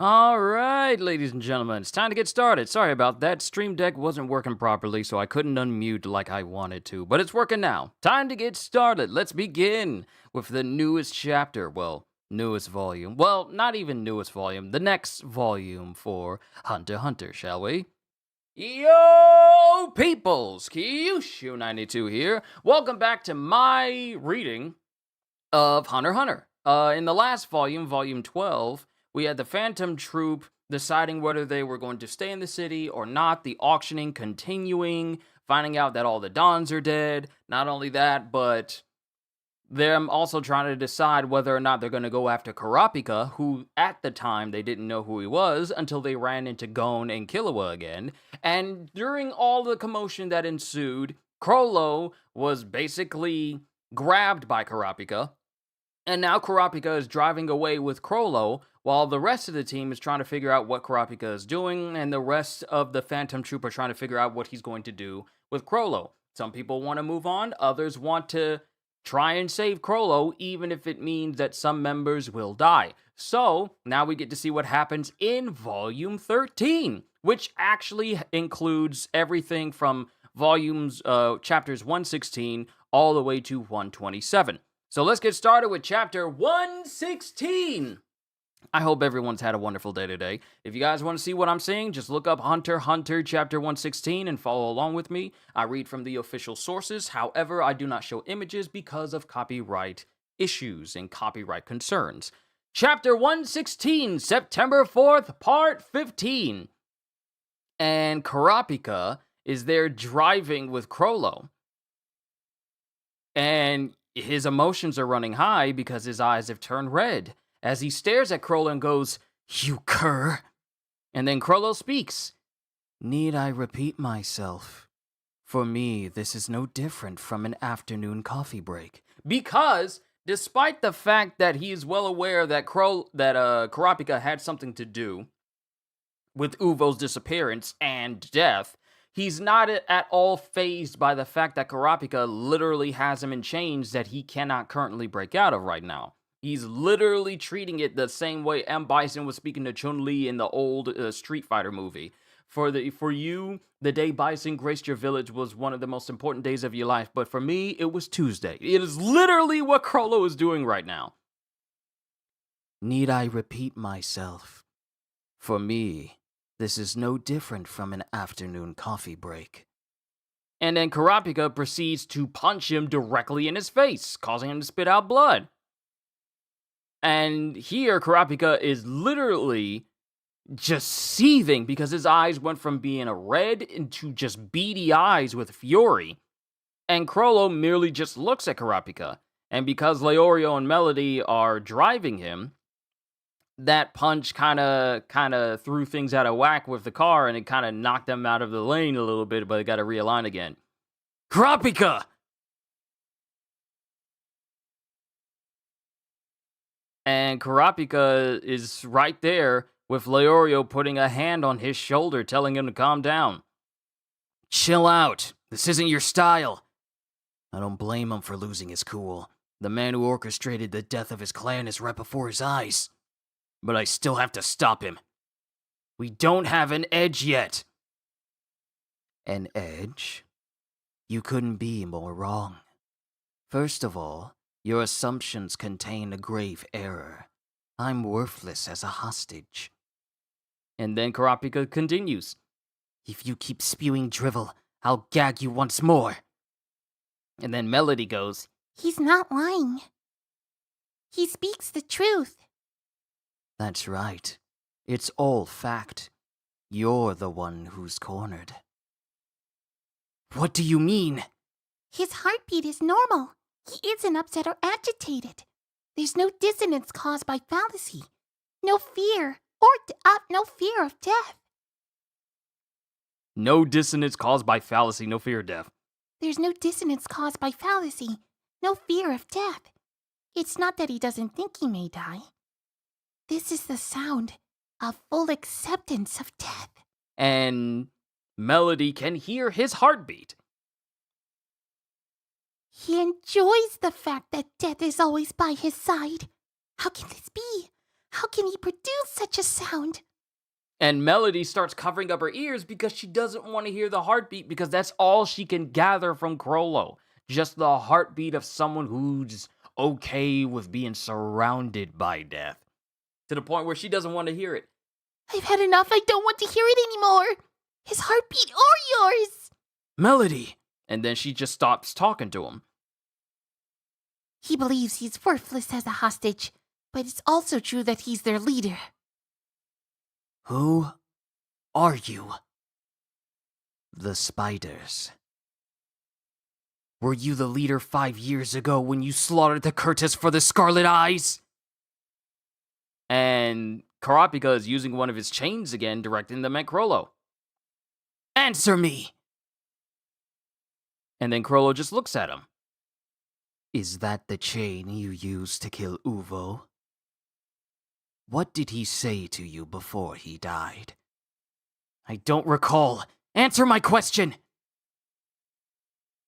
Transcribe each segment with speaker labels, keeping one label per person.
Speaker 1: All right, ladies and gentlemen, it's time to get started. Sorry about that. Stream Deck wasn't working properly, so I couldn't unmute like I wanted to, but it's working now. Time to get started. Let's begin with the newest chapter. Well, newest volume. Well, not even newest volume. The next volume for Hunter x Hunter, shall we? Yo, peoples! Kyushu92 here. Welcome back to my reading of Hunter x Hunter. In the last volume, volume 12, we had the Phantom Troop deciding whether they were going to stay in the city or not, the auctioning continuing, finding out that all the Dons are dead. Not only that, but them also trying to decide whether or not they're going to go after Kurapika, who at the time they didn't know who he was until they ran into Gon and Killua again. And during all the commotion that ensued, Chrollo was basically grabbed by Kurapika. And now Kurapika is driving away with Chrollo, while the rest of the team is trying to figure out what Kurapika is doing, and the rest of the Phantom Troop are trying to figure out what he's going to do with Chrollo. Some people want to move on, others want to try and save Chrollo, even if it means that some members will die. So, now we get to see what happens in Volume 13, which actually includes everything from chapters 116 all the way to 127. So let's get started with chapter 116. I hope everyone's had a wonderful day today. If you guys want to see what I'm saying, just look up Hunter x Hunter chapter 116 and follow along with me. I read from the official sources. However, I do not show images because of copyright issues and copyright concerns. Chapter 116, September 4th, part 15. And Kurapika is there driving with Chrollo. And his emotions are running high because his eyes have turned red as he stares at Chrollo and goes, "You cur." And then Chrollo speaks. "Need I repeat myself? For me, this is no different from an afternoon coffee break." Because despite the fact that he is well aware that Kurapika had something to do with Uvo's disappearance and death, he's not at all fazed by the fact that Kurapika literally has him in chains that he cannot currently break out of right now. He's literally treating it the same way M. Bison was speaking to Chun-Li in the old Street Fighter movie. For you, the day Bison graced your village was one of the most important days of your life, but for me, it was Tuesday. It is literally what Chrollo is doing right now. Need I repeat myself? For me, this is no different from an afternoon coffee break. And then Kurapika proceeds to punch him directly in his face, causing him to spit out blood. And here, Kurapika is literally just seething because his eyes went from being a red into just beady eyes with fury. And Chrollo merely just looks at Kurapika. And because Leorio and Melody are driving him, that punch kind of threw things out of whack with the car, and it kind of knocked them out of the lane a little bit, but they got to realign again. Kurapika! And Kurapika is right there with Leorio putting a hand on his shoulder, telling him to calm down. Chill out. This isn't your style. I don't blame him for losing his cool. The man who orchestrated the death of his clan is right before his eyes. But I still have to stop him. We don't have an edge yet. An edge? You couldn't be more wrong. First of all, your assumptions contain a grave error. I'm worthless as a hostage. And then Kurapika continues. If you keep spewing drivel, I'll gag you once more. And then Melody goes,
Speaker 2: He's not lying. He speaks the truth.
Speaker 1: That's right. It's all fact. You're the one who's cornered. What do you mean?
Speaker 2: His heartbeat is normal. He isn't upset or agitated. There's no dissonance caused by fallacy. No fear no fear of death.
Speaker 1: No dissonance caused by fallacy, no fear of death.
Speaker 2: There's no dissonance caused by fallacy, no fear of death. It's not that he doesn't think he may die. This is the sound of full acceptance of death.
Speaker 1: And Melody can hear his heartbeat.
Speaker 2: He enjoys the fact that death is always by his side. How can this be? How can he produce such a sound?
Speaker 1: And Melody starts covering up her ears because she doesn't want to hear the heartbeat because that's all she can gather from Chrollo. Just the heartbeat of someone who's okay with being surrounded by death. To the point where she doesn't want to hear it.
Speaker 2: I've had enough. I don't want to hear it anymore. His heartbeat or yours.
Speaker 1: Melody! And then she just stops talking to him.
Speaker 2: He believes he's worthless as a hostage, but it's also true that he's their leader.
Speaker 1: Who are you? The spiders. Were you the leader 5 years ago when you slaughtered the Curtis for the Scarlet Eyes? And Karapika is using one of his chains again, directing them at Chrollo. Answer me! And then Chrollo just looks at him. Is that the chain you used to kill Uvo? What did he say to you before he died? I don't recall. Answer my question!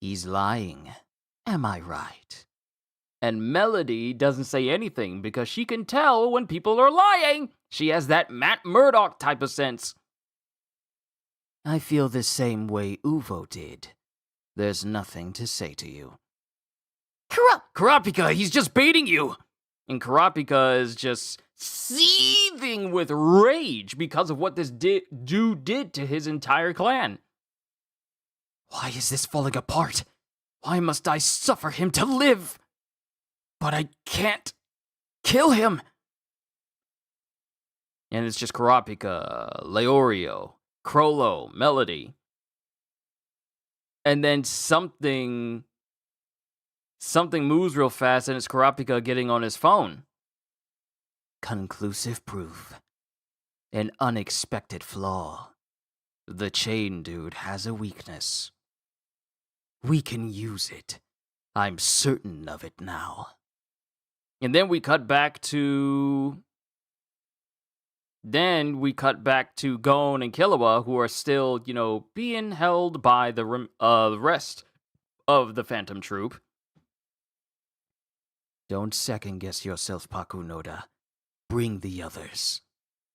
Speaker 1: He's lying. Am I right? And Melody doesn't say anything because she can tell when people are lying. She has that Matt Murdock type of sense. I feel the same way Uvo did. There's nothing to say to you. Karapika, he's just baiting you! And Karapika is just seething with rage because of what this dude did to his entire clan. Why is this falling apart? Why must I suffer him to live? But I can't kill him. And it's just Karapika, Leorio, Chrollo, Melody. And then something moves real fast, and it's Karapika getting on his phone. Conclusive proof. An unexpected flaw. The chain dude has a weakness. We can use it. I'm certain of it now. And then we cut back to... Gon and Killua, who are still, being held by the rest of the Phantom Troop. Don't second-guess yourself, Pakunoda. Bring the others.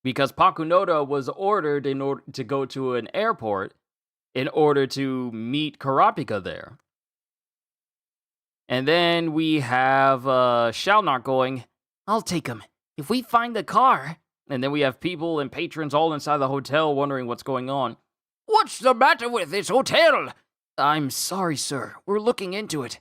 Speaker 1: Because Pakunoda was ordered to go to an airport in order to meet Karapika there. And then we have Shalnok going, I'll take him. If we find the car... And then we have people and patrons all inside the hotel wondering what's going on. What's the matter with this hotel? I'm sorry, sir. We're looking into it.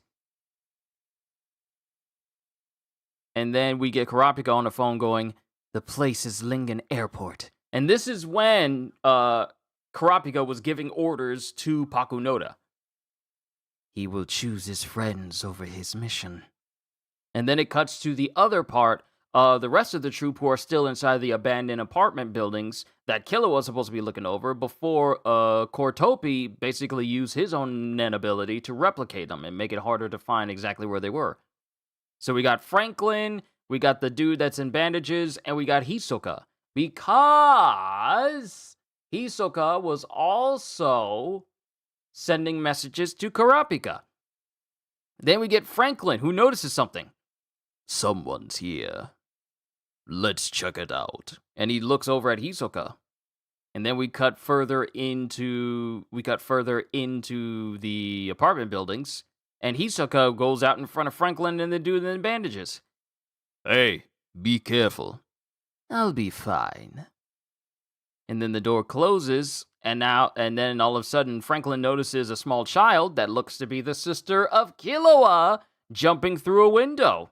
Speaker 1: And then we get Karapika on the phone going, the place is Lingen Airport. And this is when Karapika was giving orders to Pakunoda. He will choose his friends over his mission. And then it cuts to the other part, the rest of the troop who are still inside the abandoned apartment buildings that Killua was supposed to be looking over before Cortopi basically used his own Nen ability to replicate them and make it harder to find exactly where they were. So we got Franklin, we got the dude that's in bandages, and we got Hisoka. Because Hisoka was also sending messages to Karapika. Then we get Franklin, who notices something. Someone's here. Let's check it out. And he looks over at Hisoka. And then we cut further into the apartment buildings. And Hisoka goes out in front of Franklin and the dude in the bandages. Hey, be careful. I'll be fine. And then the door closes, and then all of a sudden Franklin notices a small child that looks to be the sister of Killua jumping through a window.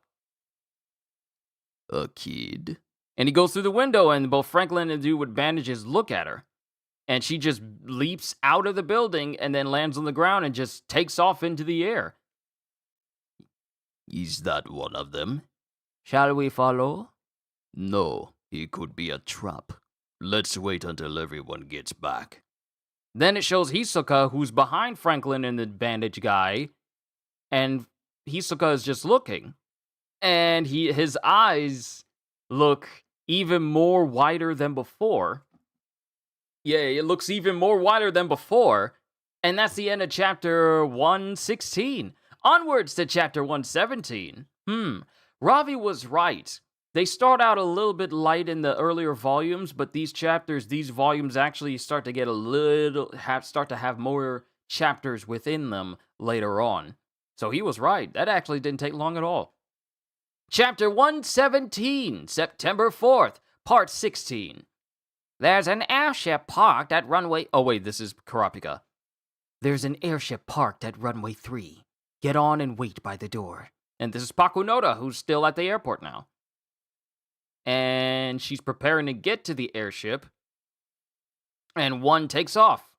Speaker 1: A kid? And he goes through the window, and both Franklin and the dude with bandages look at her. And she just leaps out of the building and then lands on the ground and just takes off into the air. Is that one of them? Shall we follow? No, he could be a trap. Let's wait until everyone gets back. Then it shows Hisoka, who's behind Franklin and the bandage guy, and Hisoka is just looking. And his eyes look even more wider than before. Yeah, it looks even more wider than before. And that's the end of chapter 116. Onwards to chapter 117. Ravi was right. They start out a little bit light in the earlier volumes, but these volumes actually start to get start to have more chapters within them later on. So he was right. That actually didn't take long at all. Chapter 117, September 4th, Part 16. There's an airship parked at runway... Oh wait, this is Kurapika. There's an airship parked at runway 3. Get on and wait by the door. And this is Pakunoda, who's still at the airport now. And she's preparing to get to the airship. And one takes off.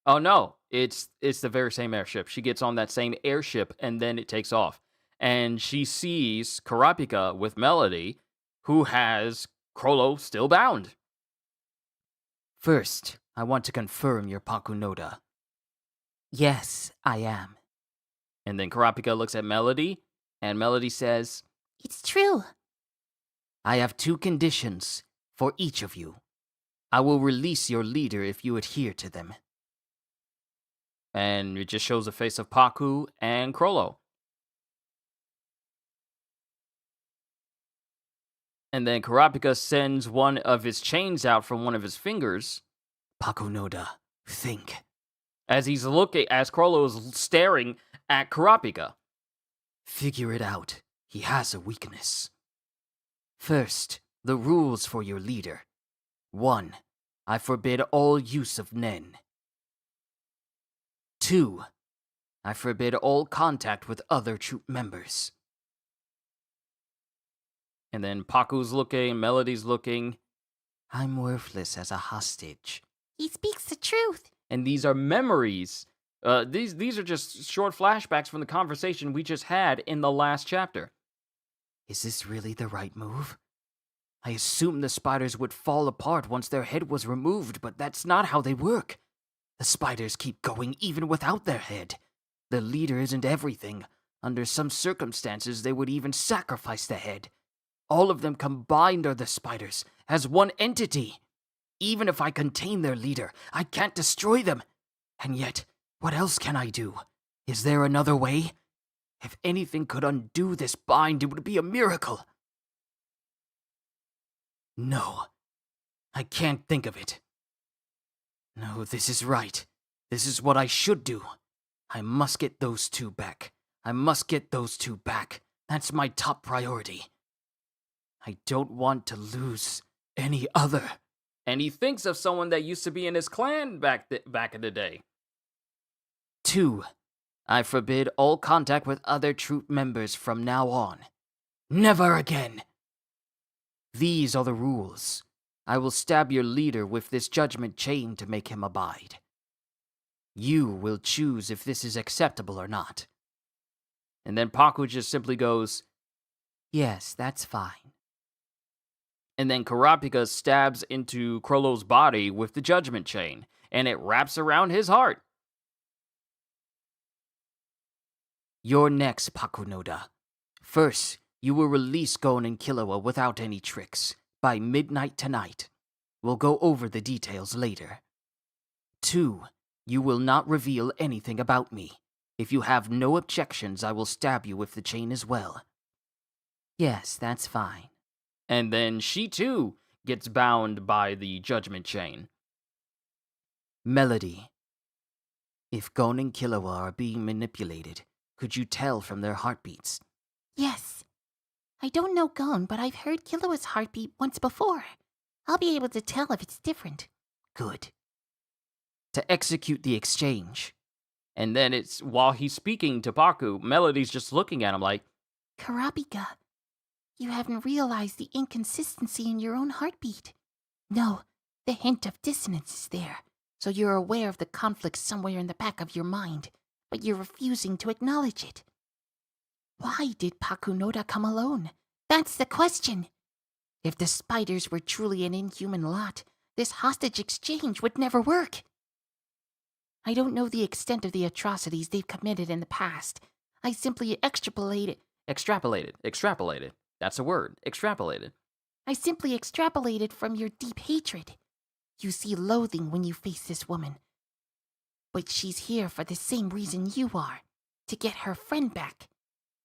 Speaker 1: Oh no, it's the very same airship. She gets on that same airship and then it takes off. And she sees Kurapika with Melody, who has Chrollo still bound. First, I want to confirm you're Pakunoda. Yes, I am. And then Kurapika looks at Melody, and Melody says,
Speaker 2: It's true.
Speaker 1: I have 2 conditions for each of you. I will release your leader if you adhere to them. And it just shows the face of Paku and Chrollo. And then Kurapika sends one of his chains out from one of his fingers. Pakunoda, think. As Chrollo is staring at Kurapika. Figure it out. He has a weakness. First, the rules for your leader. 1. I forbid all use of Nen. 2. I forbid all contact with other troop members. And then Paku's looking, Melody's looking. I'm worthless as a hostage.
Speaker 2: He speaks the truth.
Speaker 1: And these are memories. These are just short flashbacks from the conversation we just had in the last chapter. Is this really the right move? I assumed the spiders would fall apart once their head was removed, but that's not how they work. The spiders keep going even without their head. The leader isn't everything. Under some circumstances, they would even sacrifice the head. All of them combined are the spiders, as one entity. Even if I contain their leader, I can't destroy them. And yet, what else can I do? Is there another way? If anything could undo this bind, it would be a miracle. No, I can't think of it. No, this is right. This is what I should do. I must get those 2 back. I must get those 2 back. That's my top priority. I don't want to lose any other. And he thinks of someone that used to be in his clan back in the day. 2. I forbid all contact with other troop members from now on. Never again. These are the rules. I will stab your leader with this judgment chain to make him abide. You will choose if this is acceptable or not. And then Paku just simply goes, yes, that's fine. And then Kurapika stabs into Chrollo's body with the judgment chain, and it wraps around his heart. You're next, Pakunoda. First, you will release Gon and Killua without any tricks, by midnight tonight. We'll go over the details later. 2. You will not reveal anything about me. If you have no objections, I will stab you with the chain as well. Yes, that's fine. And then she too gets bound by the judgment chain. Melody. If Gon and Killua are being manipulated, could you tell from their heartbeats?
Speaker 2: Yes. I don't know Gon, but I've heard Killua's heartbeat once before. I'll be able to tell if it's different.
Speaker 1: Good. To execute the exchange. And then it's, while he's speaking to Paku, Melody's just looking at him like,
Speaker 2: Kurapika, you haven't realized the inconsistency in your own heartbeat. No, the hint of dissonance is there, so you're aware of the conflict somewhere in the back of your mind, but you're refusing to acknowledge it. Why did Pakunoda come alone? That's the question. If the spiders were truly an inhuman lot, this hostage exchange would never work. I don't know the extent of the atrocities they've committed in the past. I simply extrapolated. That's a word. Extrapolated. I simply extrapolated from your deep hatred. You see loathing when you face this woman. But she's here for the same reason you are. To get her friend back.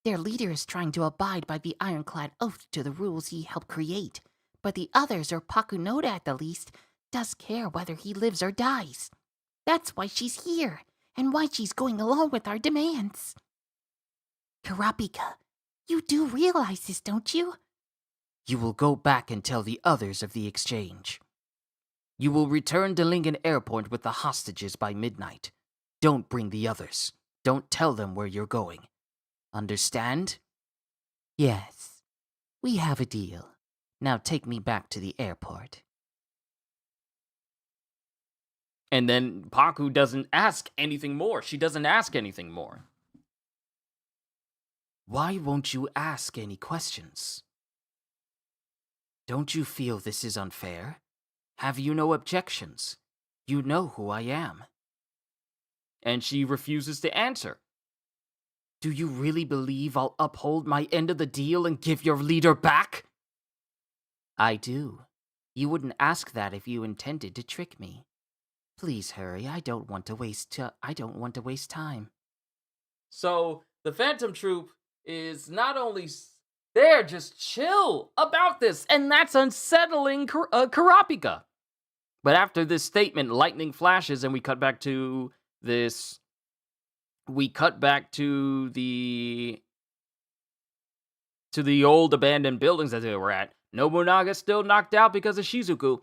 Speaker 2: Their leader is trying to abide by the ironclad oath to the rules he helped create, but the others, or Pakunoda at the least, does care whether he lives or dies. That's why she's here, and why she's going along with our demands. Kurapika, you do realize this, don't you?
Speaker 1: You will go back and tell the others of the exchange. You will return to Lincoln Airport with the hostages by midnight. Don't bring the others. Don't tell them where you're going. Understand? Yes. We have a deal. Now take me back to the airport. And then Paku doesn't ask anything more. She doesn't ask anything more. Why won't you ask any questions? Don't you feel this is unfair? Have you no objections? You know who I am. And she refuses to answer. Do you really believe I'll uphold my end of the deal and give your leader back? I do. You wouldn't ask that if you intended to trick me. Please hurry. I don't want to waste time. So the Phantom Troop is not only they're just chill about this, and that's unsettling Kurapika. But after this statement, lightning flashes, and we cut back to this. We cut back to the old abandoned buildings that they were at. Nobunaga's still knocked out because of Shizuku.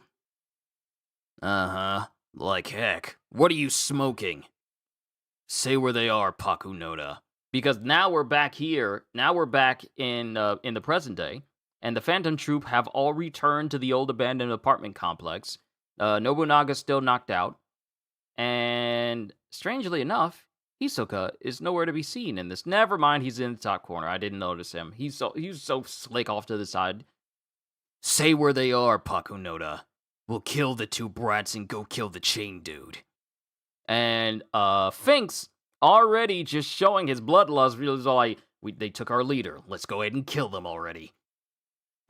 Speaker 1: Uh-huh. Like heck. What are you smoking? Say where they are, Pakunoda. Because now we're back here. Now we're back in the present day. And the Phantom Troop have all returned to the old abandoned apartment complex. Nobunaga's still knocked out. And strangely enough, Hisoka is nowhere to be seen in this. Never mind, he's in the top corner. I didn't notice him. He's so slick off to the side. Say where they are, Pakunoda. We'll kill the two brats and go kill the chain dude. And Finks already just showing his bloodlust. Really, like, they took our leader. Let's go ahead and kill them already.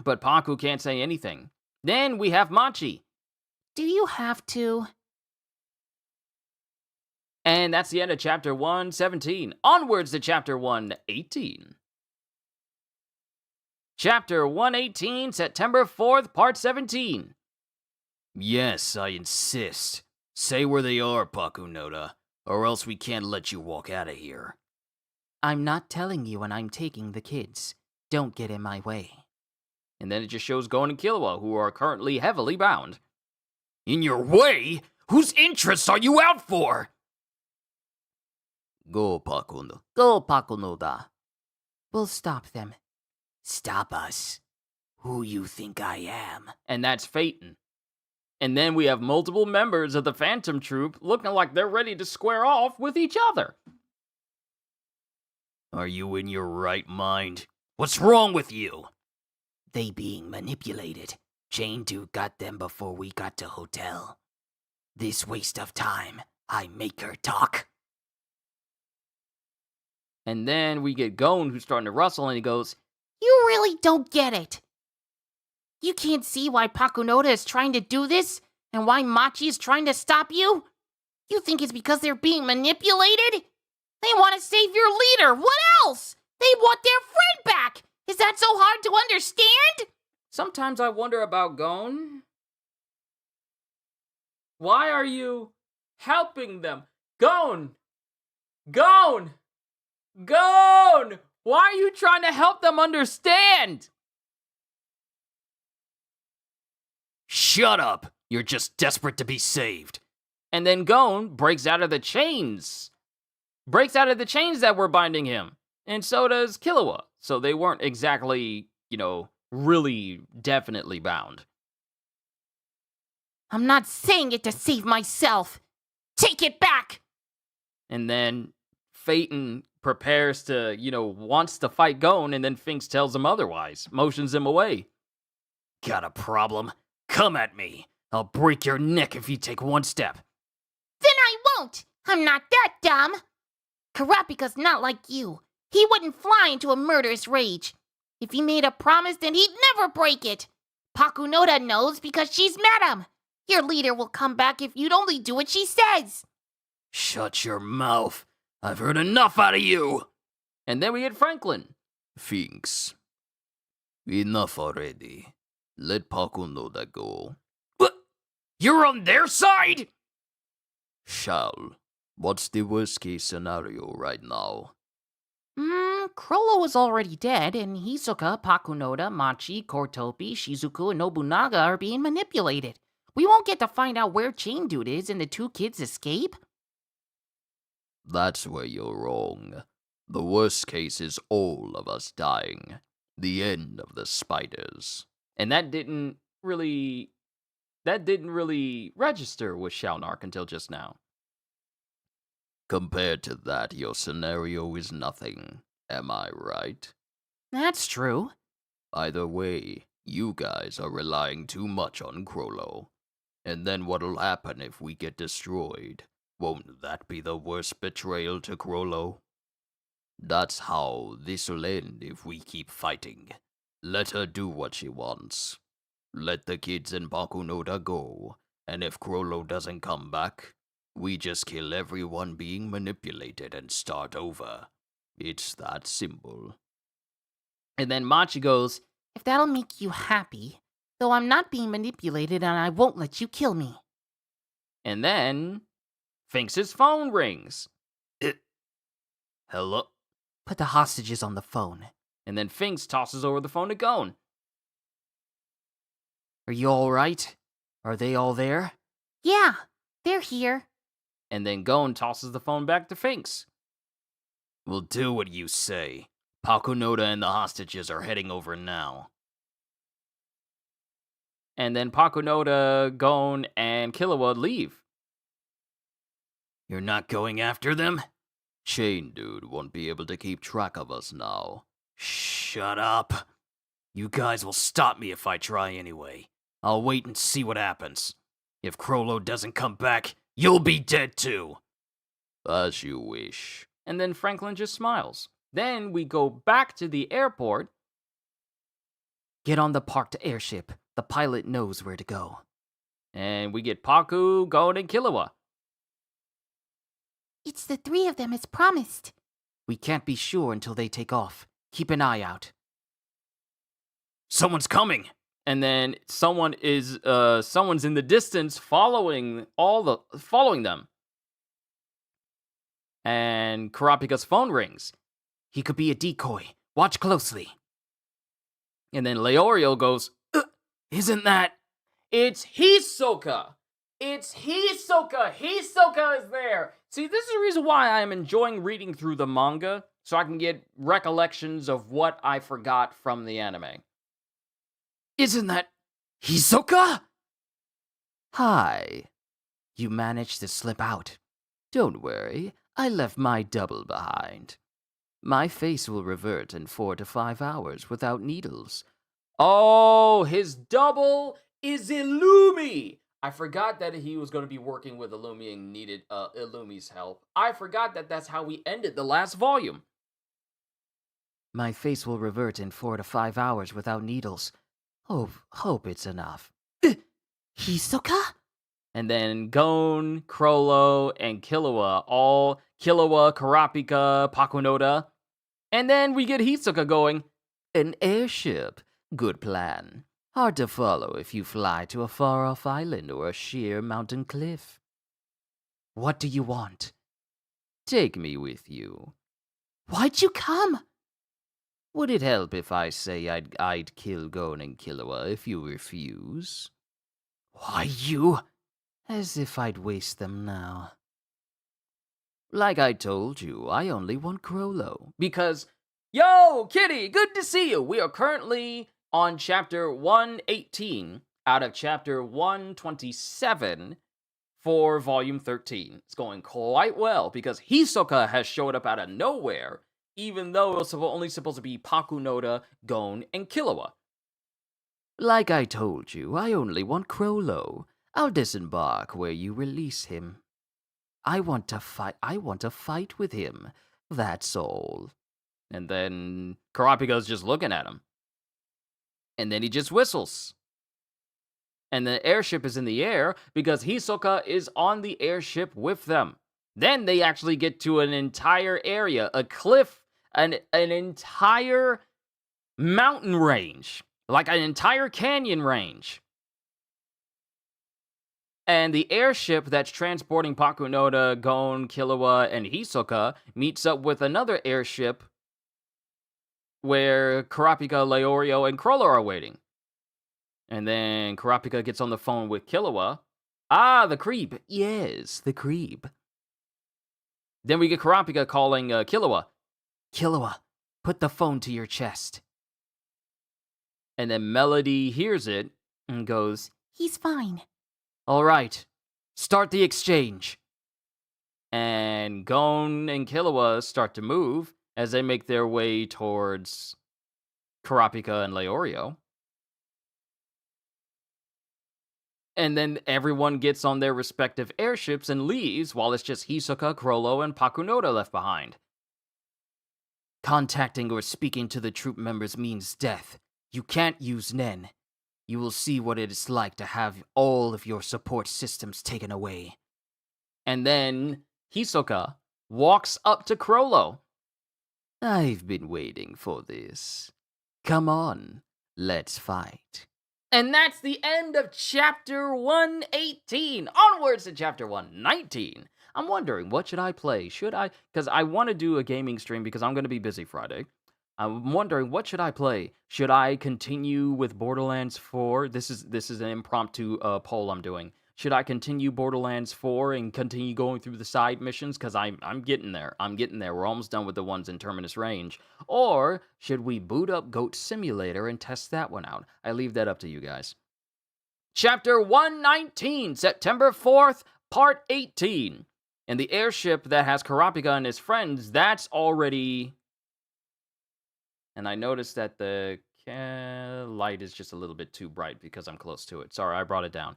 Speaker 1: But Paku can't say anything. Then we have Machi.
Speaker 2: Do you have to?
Speaker 1: And that's the end of chapter 117. Onwards to chapter 118. Chapter 118, September 4th, part 17. Yes, I insist. Say where they are, Pakunoda, or else we can't let you walk out of here. I'm not telling you, and I'm taking the kids. Don't get in my way. And then it just shows Gon and Killua, who are currently heavily bound. In your way? Whose interests are you out for? Go, Pakunoda. Go, Pakunoda. We'll stop them. Stop us. Who you think I am? And that's Phaeton. And then we have multiple members of the Phantom Troop looking like they're ready to square off with each other. Are you in your right mind? What's wrong with you? They being manipulated. Chain Dude got them before we got to hotel. This waste of time, I make her talk. And then we get Gon, who's starting to rustle, and he goes,
Speaker 2: You really don't get it. You can't see why Pakunoda is trying to do this, and why Machi is trying to stop you? You think it's because they're being manipulated? They want to save your leader. What else? They want their friend back. Is that so hard to understand?
Speaker 1: Sometimes I wonder about Gon. Why are you helping them? Gon! Gon! Gon! Why are you trying to help them understand? Shut up! You're just desperate to be saved. And then Gon breaks out of the chains. Breaks out of the chains that were binding him. And so does Killua. So they weren't exactly, really definitely bound.
Speaker 2: I'm not saying it to save myself. Take it back!
Speaker 1: And then Phaeton prepares to, wants to fight Gon, and then Finks tells him otherwise, motions him away. Got a problem? Come at me. I'll break your neck if you take one step.
Speaker 2: Then I won't. I'm not that dumb. Kurapika's not like you. He wouldn't fly into a murderous rage. If he made a promise, then he'd never break it. Pakunoda knows because she's met him. Your leader will come back if you'd only do what she says.
Speaker 1: Shut your mouth. I've heard enough out of you. And then we get Franklin. Finks. Enough already. Let Pakunoda go. What? You're on their side? Shall, what's the worst case scenario right now?
Speaker 2: Chrollo is already dead, and Hisoka, Pakunoda, Machi, Kortopi, Shizuku, and Nobunaga are being manipulated. We won't get to find out where Chain Dude is and the two kids escape.
Speaker 1: That's where you're wrong. The worst case is all of us dying. The end of the spiders. And that didn't really register with Shaunark until just now. Compared to that, your scenario is nothing. Am I right?
Speaker 2: That's true.
Speaker 1: Either way, you guys are relying too much on Chrollo. And then what'll happen if we get destroyed? Won't that be the worst betrayal to Chrollo? That's how this'll end if we keep fighting. Let her do what she wants. Let the kids and Pakunoda go, and if Chrollo doesn't come back, we just kill everyone being manipulated and start over. It's that simple.
Speaker 2: And then Machi goes, if that'll make you happy, though I'm not being manipulated and I won't let you kill me.
Speaker 1: And then Finks' phone rings. Hello?
Speaker 2: Put the hostages on the phone.
Speaker 1: And then Finks tosses over the phone to Gon.
Speaker 2: Are you all right? Are they all there? Yeah, they're here.
Speaker 1: And then Gon tosses the phone back to Finks. We'll do what you say. Pakunoda and the hostages are heading over now. And then Pakunoda, Gon, and Killua leave. You're not going after them? Chain Dude won't be able to keep track of us now. Shut up. You guys will stop me if I try anyway. I'll wait and see what happens. If Chrollo doesn't come back, you'll be dead too. As you wish. And then Franklin just smiles. Then we go back to the airport.
Speaker 2: Get on the parked airship. The pilot knows where to go.
Speaker 1: And we get Paku, Gon, and Killua.
Speaker 2: It's the three of them as promised. We can't be sure until they take off. Keep an eye out.
Speaker 1: Someone's coming. And then someone's in the distance following them. And Kurapika's phone rings.
Speaker 2: He could be a decoy. Watch closely.
Speaker 1: And then Leorio goes, isn't that? It's Hisoka! It's Hisoka! Hisoka is there! See, this is the reason why I am enjoying reading through the manga, so I can get recollections of what I forgot from the anime. Isn't that Hisoka?
Speaker 2: Hi. You managed to slip out. Don't worry, I left my double behind. My face will revert in 4 to 5 hours without needles.
Speaker 1: Oh, his double is Illumi! I forgot that he was going to be working with Illumi and needed Illumi's help. I forgot that that's how we ended the last volume.
Speaker 2: My face will revert in 4 to 5 hours without needles. Hope it's enough. Hisoka?
Speaker 1: And then Gon, Chrollo, and Killua, Killua, Kurapika, Pakunoda. And then we get Hisoka going,
Speaker 2: an airship. Good plan. Hard to follow if you fly to a far-off island or a sheer mountain cliff. What do you want?
Speaker 1: Take me with you.
Speaker 2: Why'd you come?
Speaker 1: Would it help if I say I'd kill Gon and Killua if you refuse?
Speaker 2: Why, you? As if I'd waste them now.
Speaker 1: Like I told you, I only want Chrollo. Because, yo, Kitty, good to see you. We are currently on chapter 118 out of chapter 127 for volume 13. It's going quite well because Hisoka has showed up out of nowhere, even though it was only supposed to be Pakunoda, Gon, and Killua.
Speaker 2: Like I told you, I only want Chrollo. I'll disembark where you release him. I want to fight with him. That's all.
Speaker 1: And then Kurapika's just looking at him. And then he just whistles. And the airship is in the air because Hisoka is on the airship with them. Then they actually get to an entire area, a cliff an entire mountain range, like an entire canyon range. And the airship that's transporting Pakunoda, Gon, Killua, and Hisoka meets up with another airship where Kurapika, Leorio, and Chrollo are waiting. And then Kurapika gets on the phone with Killua. Ah, the creep. Yes, the creep. Then we get Kurapika calling Killua. Killua, put the phone to your chest. And then Melody hears it and goes,
Speaker 2: He's fine.
Speaker 1: all right, start the exchange. And Gon and Killua start to move as they make their way towards Kurapika and Leorio. And then everyone gets on their respective airships and leaves while it's just Hisoka, Chrollo, and Pakunoda left behind. Contacting or speaking to the troop members means death. You can't use Nen. You will see what it is like to have all of your support systems taken away. And then Hisoka walks up to Chrollo. I've been waiting for this. Come on, let's fight. And that's the end of chapter 118. Onwards to chapter 119. I'm wondering, what should I play? Because I want to do a gaming stream because I'm going to be busy Friday. I'm wondering, what should I play? Should I continue with Borderlands 4? This is an impromptu poll I'm doing. Should I continue Borderlands 4 and continue going through the side missions? Because I'm getting there. We're almost done with the ones in Terminus Range. Or should we boot up Goat Simulator and test that one out? I leave that up to you guys. Chapter 119, September 4th, Part 18. And the airship that has Kurapika and his friends, that's already... And I noticed that the light is just a little bit too bright because I'm close to it. Sorry, I brought it down.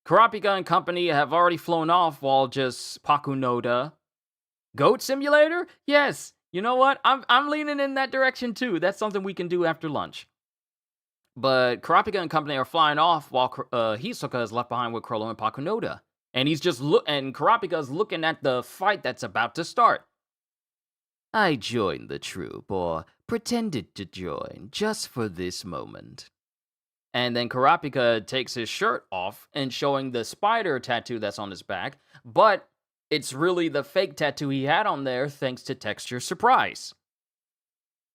Speaker 1: Kurapika and company have already flown off while just Pakunoda. Goat Simulator? Yes. You know what? I'm leaning in that direction too. That's something we can do after lunch. But Kurapika and company are flying off while Hisoka is left behind with Chrollo and Pakunoda. And and Kurapika's looking at the fight that's about to start. I joined the troop, or pretended to join, just for this moment. And then Kurapika takes his shirt off and showing the spider tattoo that's on his back, but it's really the fake tattoo he had on there thanks to Texture Surprise.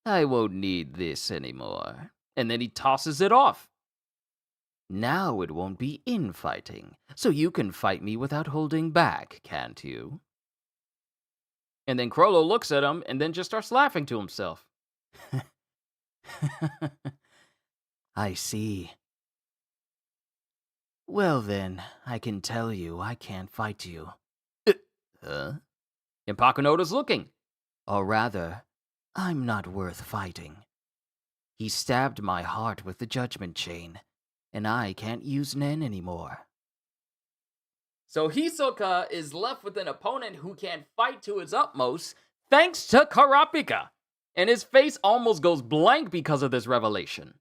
Speaker 1: I won't need this anymore. And then he tosses it off. Now it won't be infighting, so you can fight me without holding back, can't you? And then Chrollo looks at him and then just starts laughing to himself. I see. Well then, I can tell you I can't fight you. Huh? And Pakunoda's looking. Or rather, I'm not worth fighting. He stabbed my heart with the judgment chain, and I can't use Nen anymore. So Hisoka is left with an opponent who can fight to his utmost thanks to Kurapika. And his face almost goes blank because of this revelation.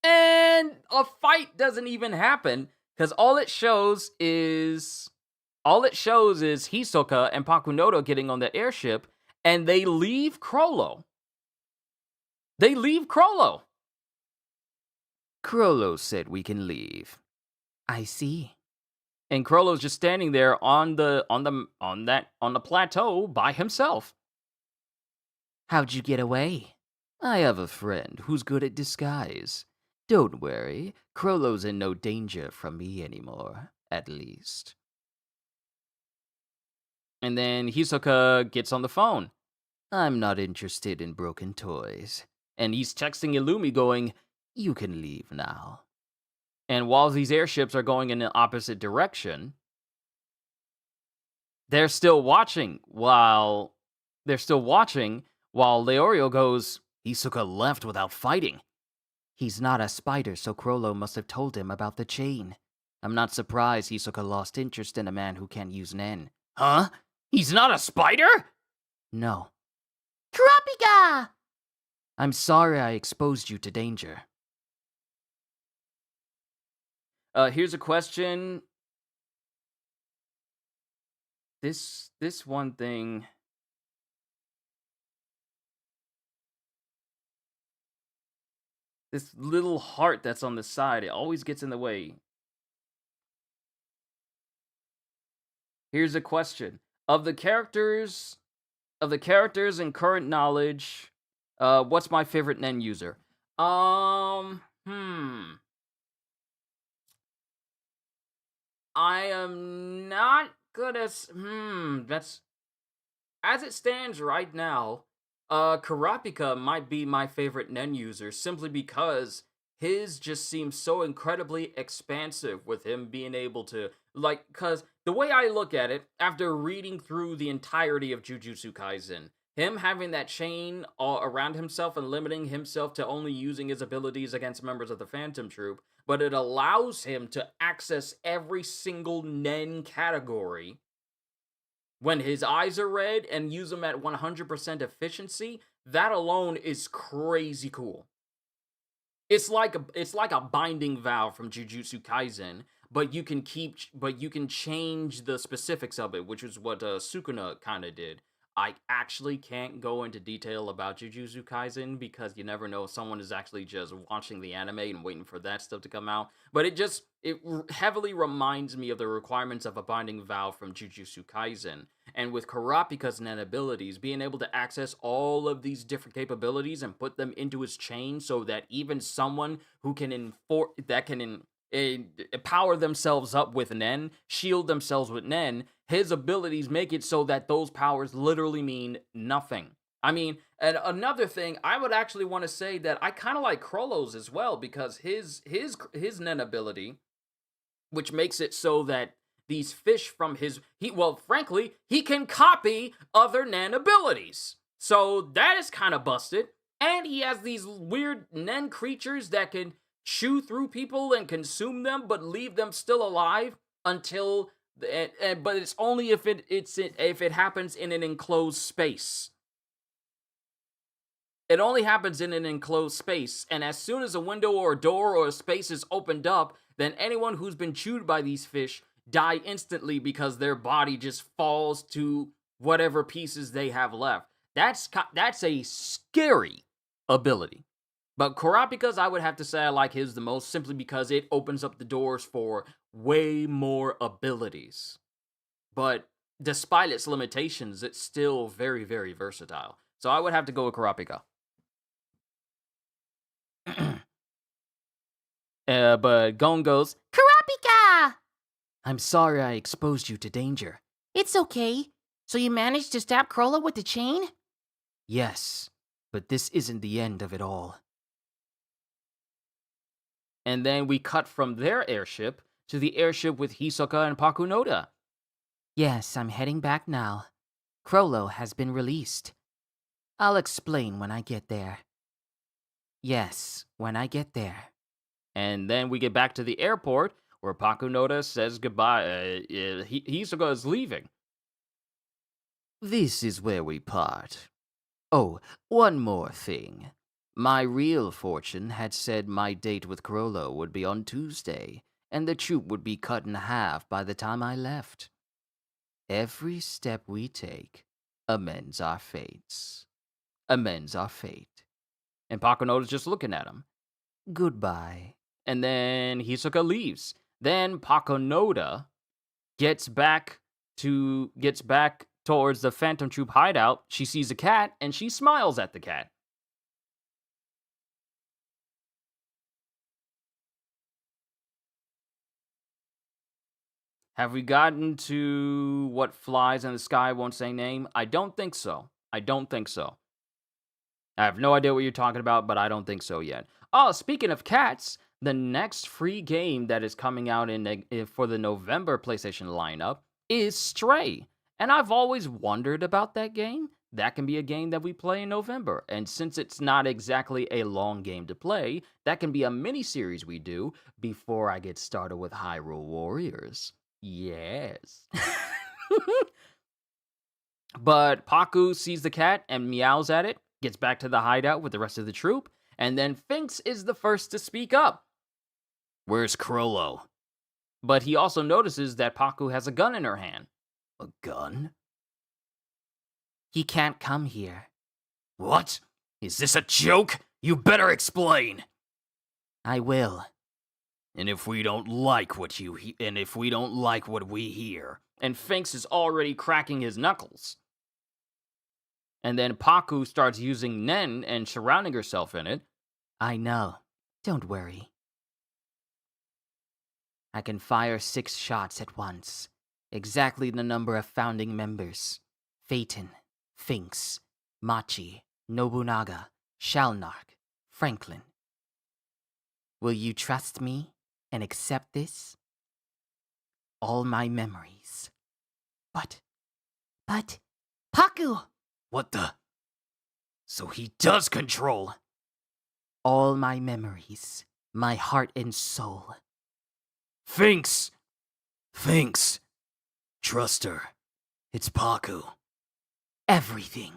Speaker 1: And a fight doesn't even happen because all it shows is Hisoka and Pakunoda getting on the airship, and they leave Chrollo. Chrollo said we can leave. I see. And Chrollo's just standing there on the plateau by himself. How'd you get away? I have a friend who's good at disguise. Don't worry, Chrollo's in no danger from me anymore, at least. And then Hisoka gets on the phone. I'm not interested in broken toys. And he's texting Illumi going, you can leave now. And while these airships are going in the opposite direction, they're still watching while Leorio goes, Hisoka left without fighting. He's not a spider, so Chrollo must have told him about the chain. I'm not surprised Hisoka lost interest in a man who can't use Nen. Huh? He's not a spider? No.
Speaker 2: Kurapika!
Speaker 1: I'm sorry I exposed you to danger. Here's a question. this one thing, this little heart that's on the side, it always gets in the way. Here's a question. Of the characters and current knowledge, what's my favorite Nen user? Hmm. I am not good as that's as it stands right now, Karapika might be my favorite Nen user simply because his just seems so incredibly expansive with him being able to, like, because the way I look at it, after reading through the entirety of Jujutsu Kaisen, him having that chain around himself and limiting himself to only using his abilities against members of the Phantom Troop, but it allows him to access every single Nen category when his eyes are red and use them at 100% efficiency. That alone is crazy cool. It's like a binding vow from Jujutsu Kaisen, but you can change the specifics of it, which is what Sukuna kind of did. I actually can't go into detail about Jujutsu Kaisen because you never know if someone is actually just watching the anime and waiting for that stuff to come out. But heavily reminds me of the requirements of a binding vow from Jujutsu Kaisen. And with Kurapika's Nen abilities, being able to access all of these different capabilities and put them into his chain so that even someone who can power themselves up with Nen, shield themselves with Nen, his abilities make it so that those powers literally mean nothing. I mean, and another thing, I would actually want to say that I kind of like Chrollo's as well because his Nen ability, which makes it so that these fish from frankly, he can copy other Nen abilities. So that is kind of busted. And he has these weird Nen creatures that can chew through people and consume them, but leave them still alive until. But it's only if it happens in an enclosed space. It only happens in an enclosed space, and as soon as a window or a door or a space is opened up, then anyone who's been chewed by these fish die instantly because their body just falls to whatever pieces they have left. That's a scary ability. But Kurapika's, I would have to say I like his the most simply because it opens up the doors for way more abilities. But despite its limitations, it's still very, very versatile. So I would have to go with Kurapika. But Gon goes,
Speaker 2: Karapika!
Speaker 1: I'm sorry I exposed you to danger.
Speaker 2: It's okay. So you managed to stab Chrollo with the chain?
Speaker 1: Yes, but this isn't the end of it all. And then we cut from their airship to the airship with Hisoka and Pakunoda. Yes, I'm heading back now. Chrollo has been released. I'll explain when I get there. Yes, when I get there. And then we get back to the airport where Pakunoda says goodbye. Hisoka is leaving. This is where we part. Oh, one more thing. My real fortune had said my date with Chrollo would be on Tuesday, and the troop would be cut in half by the time I left. Every step we take amends our fates. Amends our fate. And Pakunoda's just looking at him. Goodbye. And then Hisoka leaves. Then Pakunoda gets back towards the Phantom Troop hideout. She sees a cat, and she smiles at the cat. Have we gotten to what flies in the sky won't say name? I don't think so. I have no idea what you're talking about, but I don't think so yet. Oh, speaking of cats, the next free game that is coming out for the November PlayStation lineup is Stray. And I've always wondered about that game. That can be a game that we play in November. And since it's not exactly a long game to play, that can be a mini-series we do before I get started with Hyrule Warriors. Yes. But Paku sees the cat and meows at it, gets back to the hideout with the rest of the troop, and then Finks is the first to speak up. Where's Chrollo? But he also notices that Paku has a gun in her hand. A gun?
Speaker 2: He can't come here.
Speaker 1: What? Is this a joke? You better explain.
Speaker 2: I will.
Speaker 1: And if we don't like what we hear. And Finks is already cracking his knuckles. And then Paku starts using Nen and surrounding herself in it.
Speaker 2: I know. Don't worry. I can fire 6 shots at once. Exactly the number of founding members. Phaeton, Finks, Machi, Nobunaga, Shalnark, Franklin. Will you trust me and accept this? All my memories. But, Paku!
Speaker 1: What the? So he does control.
Speaker 2: All my memories, my heart and soul.
Speaker 1: Finks! Trust her. It's Paku.
Speaker 2: Everything.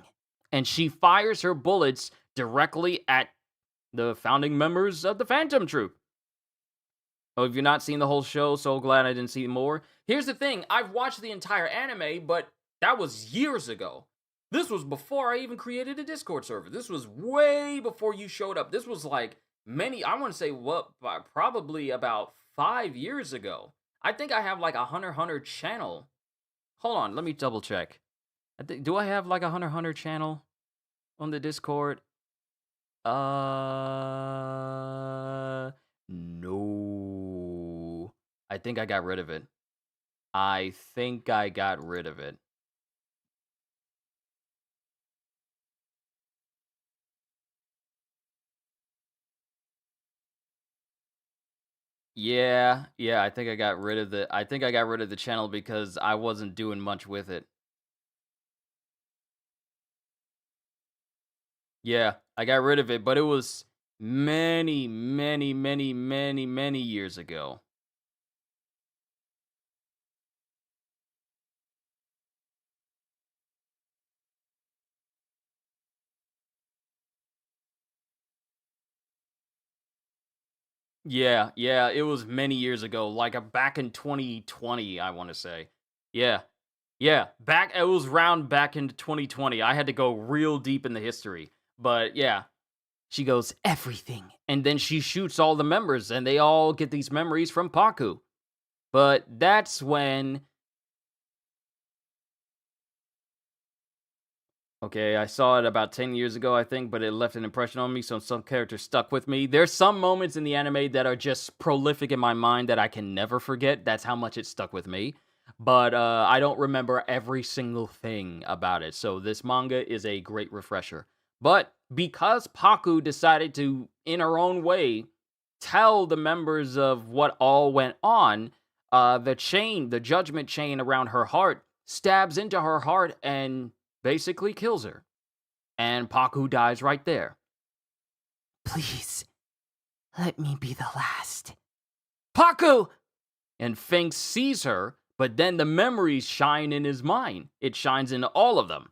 Speaker 1: And she fires her bullets directly at the founding members of the Phantom Troop. Oh, if you've not seen the whole show, so glad I didn't see more. Here's the thing, I've watched the entire anime, but that was years ago. This was before I even created a Discord server. This was way before you showed up. This was like I want to say, probably about 5 years ago. I think I have like a Hunter x Hunter channel. Hold on, let me double check. Do I have like a Hunter x Hunter channel on the Discord? No. I think I got rid of it. Yeah, I think I got rid of the channel because I wasn't doing much with it. Yeah, I got rid of it, but it was many years ago. Yeah, it was many years ago, like back in 2020, I want to say. Yeah, it was round back in 2020. I had to go real deep in the history, but yeah. She goes, everything. And then she shoots all the members, and they all get these memories from Paku. But that's when... Okay, I saw it about 10 years ago, I think, but it left an impression on me, so some characters stuck with me. There's some moments in the anime that are just prolific in my mind that I can never forget. That's how much it stuck with me. But I don't remember every single thing about it, so this manga is a great refresher. But because Paku decided to, in her own way, tell the members of what all went on, the judgment chain around her heart stabs into her heart and basically kills her. And Paku dies right there.
Speaker 2: Please, let me be the last.
Speaker 1: Paku! And Finks sees her, but then the memories shine in his mind. It shines into all of them.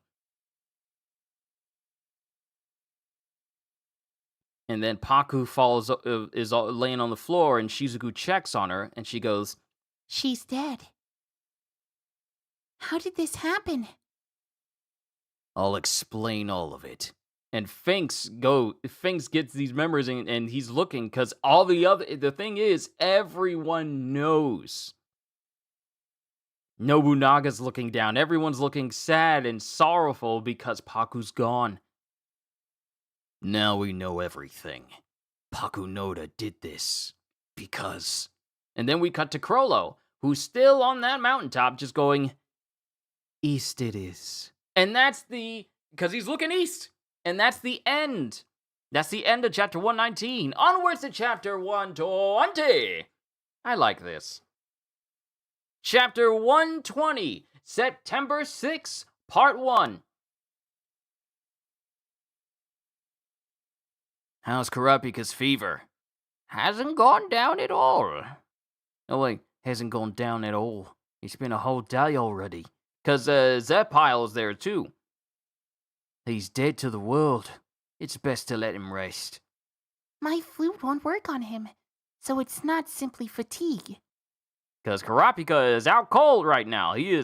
Speaker 1: And then Paku is laying on the floor, and Shizuku checks on her, and she goes,
Speaker 2: She's dead. How did this happen?
Speaker 1: I'll explain all of it. And Finks gets these memories, and he's looking, because the thing is, everyone knows. Nobunaga's looking down. Everyone's looking sad and sorrowful because Paku's gone. Now we know everything. Paku Noda did this because... And then we cut to Chrollo, who's still on that mountaintop just going, east it is. And that's because he's looking east. And that's the end. That's the end of chapter 119. Onwards to chapter 120. I like this. Chapter 120, September 6, Part 1. How's Kurapika's fever? Hasn't gone down at all. No, wait, hasn't gone down at all. It's been a whole day already. Because Zeppile's there too. He's dead to the world. It's best to let him rest.
Speaker 2: My flute won't work on him, so it's not simply fatigue.
Speaker 1: Because Karapika is out cold right now. He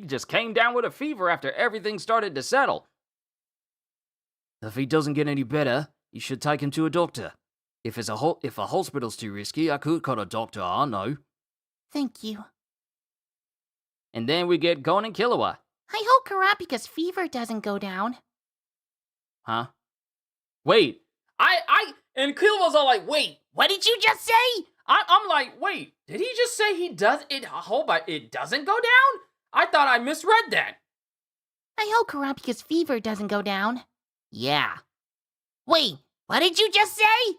Speaker 1: just came down with a fever after everything started to settle. If he doesn't get any better, you should take him to a doctor. If a hospital's too risky, I could call a doctor, I know.
Speaker 2: Thank you.
Speaker 1: And then we get Gon and Killua.
Speaker 2: I hope Karapika's fever doesn't go down.
Speaker 1: Huh? Wait. And Killua's all like, wait, what did you just say? I'm like, wait, did he just say it doesn't go down? I thought I misread that.
Speaker 2: I hope Karapika's fever doesn't go down. Yeah. Wait, what did you just say?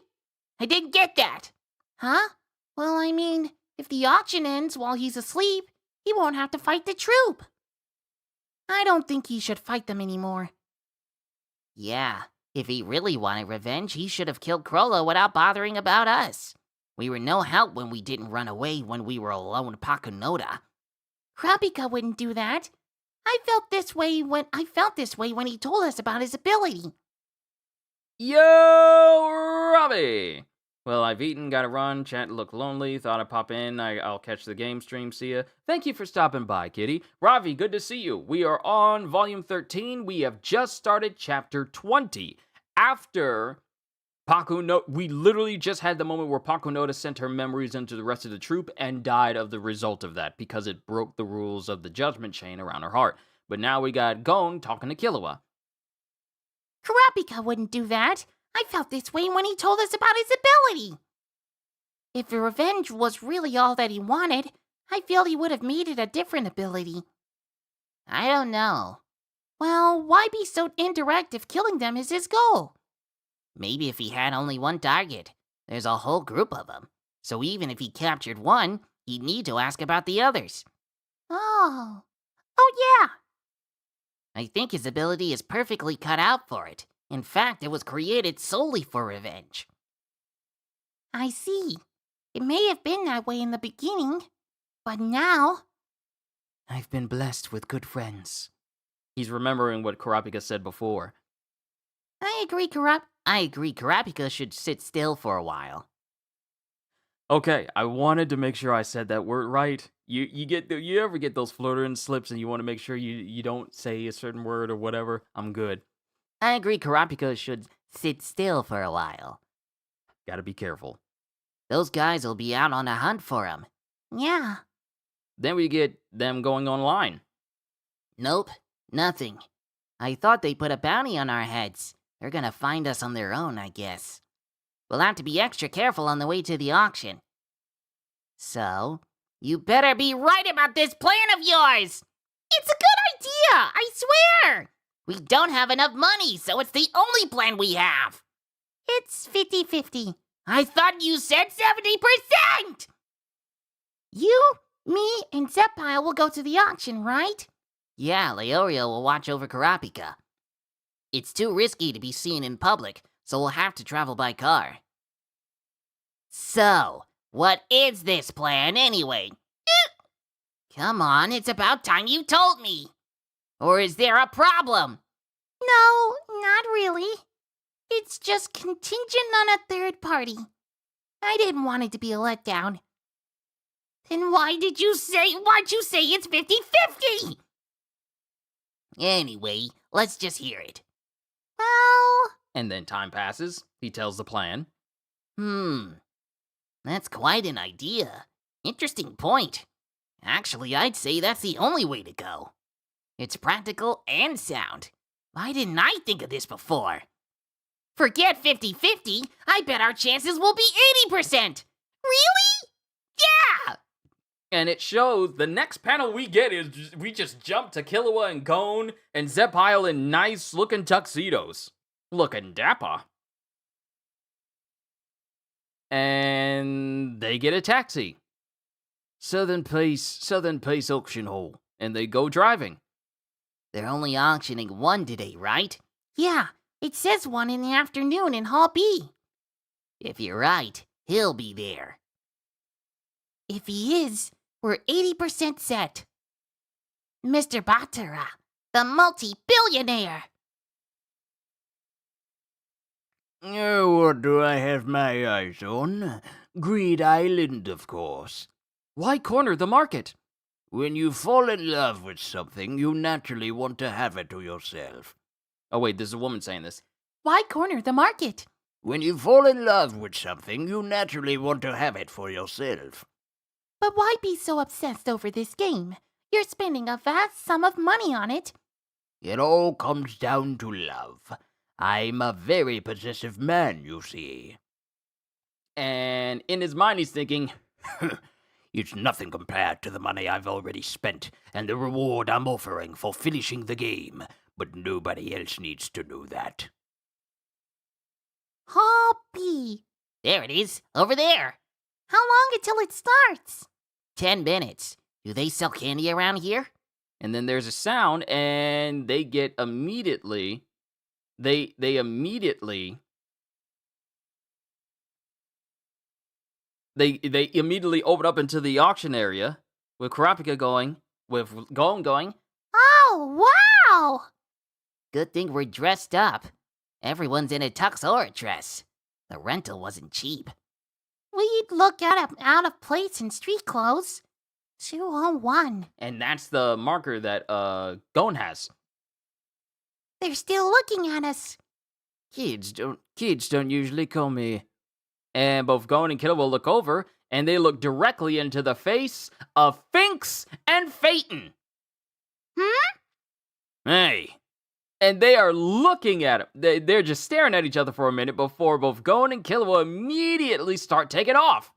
Speaker 2: I didn't get that. Huh? Well, I mean, if the auction ends while he's asleep, he won't have to fight the troop. I don't think he should fight them anymore. Yeah, if he really wanted revenge, he should have killed Chrollo without bothering about us. We were no help when we didn't run away when we were alone Pakunoda. Karapika wouldn't do that. I felt this way when he told us about his ability.
Speaker 1: Yo, Robbie! Well, I've eaten, gotta run, chat look lonely, thought I'd pop in, I'll catch the game stream, see ya. Thank you for stopping by, kitty. Ravi, good to see you. We are on volume 13, we have just started chapter 20. After we literally just had the moment where Pakunoda sent her memories into the rest of the troop and died of the result of that, because it broke the rules of the judgment chain around her heart. But now we got Gon talking to Killua.
Speaker 2: Karapika wouldn't do that. I felt this way when he told us about his ability. If revenge was really all that he wanted, I feel he would have made it a different ability. I don't know. Well, why be so indirect if killing them is his goal? Maybe if he had only one target. There's a whole group of them. So even if he captured one, he'd need to ask about the others. Oh yeah. I think his ability is perfectly cut out for it. In fact, it was created solely for revenge. I see. It may have been that way in the beginning, but now... I've been blessed with good friends.
Speaker 1: He's remembering what Karapika said before.
Speaker 2: I agree Karapika should sit still for a while.
Speaker 1: Okay, I wanted to make sure I said that word right. You ever get those Florida slips and you want to make sure you don't say a certain word or whatever? I'm good.
Speaker 2: I agree Karapika should sit still for a while.
Speaker 1: Gotta be careful.
Speaker 2: Those guys will be out on a hunt for him. Yeah.
Speaker 1: Then we get them going online.
Speaker 2: Nope, nothing. I thought they put a bounty on our heads. They're gonna find us on their own, I guess. We'll have to be extra careful on the way to the auction. So, you better be right about this plan of yours! It's a good idea, I swear! We don't have enough money, so it's the only plan we have! It's 50-50. I thought you said 70%! You, me, and Zeppile will go to the auction, right? Yeah, Leorio will watch over Karapika. It's too risky to be seen in public, so we'll have to travel by car. So, what is this plan anyway? Come on, it's about time you told me. Or is there a problem? No, not really. It's just contingent on a third party. I didn't want it to be a letdown. Then why'd you say it's 50-50? Anyway, let's just hear it. Well...
Speaker 1: And then time passes. He tells the plan.
Speaker 2: That's quite an idea. Interesting point. Actually, I'd say that's the only way to go. It's practical and sound. Why didn't I think of this before? Forget 50-50, I bet our chances will be 80%! Really? Yeah!
Speaker 1: And it shows, the next panel we get is, we just jump to Killua and Gon and Zeppile in nice-looking tuxedos. Looking dapper. And they get a taxi. Southern Peace Auction Hall. And they go driving.
Speaker 2: They're only auctioning one today, right? Yeah, it says one in the afternoon in Hall B. If you're right, he'll be there. If he is, we're 80% set. Mr. Batara, the multi-billionaire.
Speaker 3: What do I have my eyes on? Greed Island, of course.
Speaker 1: Why corner the market?
Speaker 3: When you fall in love with something, you naturally want to have it to yourself.
Speaker 1: Oh wait, this is a woman saying this.
Speaker 2: Why corner the market?
Speaker 3: When you fall in love with something, you naturally want to have it for yourself.
Speaker 2: But why be so obsessed over this game? You're spending a vast sum of money on it.
Speaker 3: It all comes down to love. I'm a very possessive man, you see.
Speaker 1: And in his mind, he's thinking,
Speaker 3: It's nothing compared to the money I've already spent and the reward I'm offering for finishing the game, but nobody else needs to know that.
Speaker 2: Hoppy.
Speaker 4: There it is, over there.
Speaker 2: How long until it starts?
Speaker 4: 10 minutes. Do they sell candy around here?
Speaker 1: and then there's a sound, and they get immediately, they immediately open up into the auction area with Kurapika going, going,
Speaker 2: Oh, wow!
Speaker 4: Good thing we're dressed up. Everyone's in a tux or a dress. The rental wasn't cheap.
Speaker 2: We'd look out of place in street clothes. 201.
Speaker 1: and that's the marker that Gon has.
Speaker 2: They're still looking at us.
Speaker 1: Kids don't usually call me. And both Gon and Killer will look over, and they look directly into the face of Finks and Phaeton.
Speaker 3: Hey,
Speaker 1: And they are looking at him. They're just staring at each other for a minute before both Gon and Killer will immediately start taking off.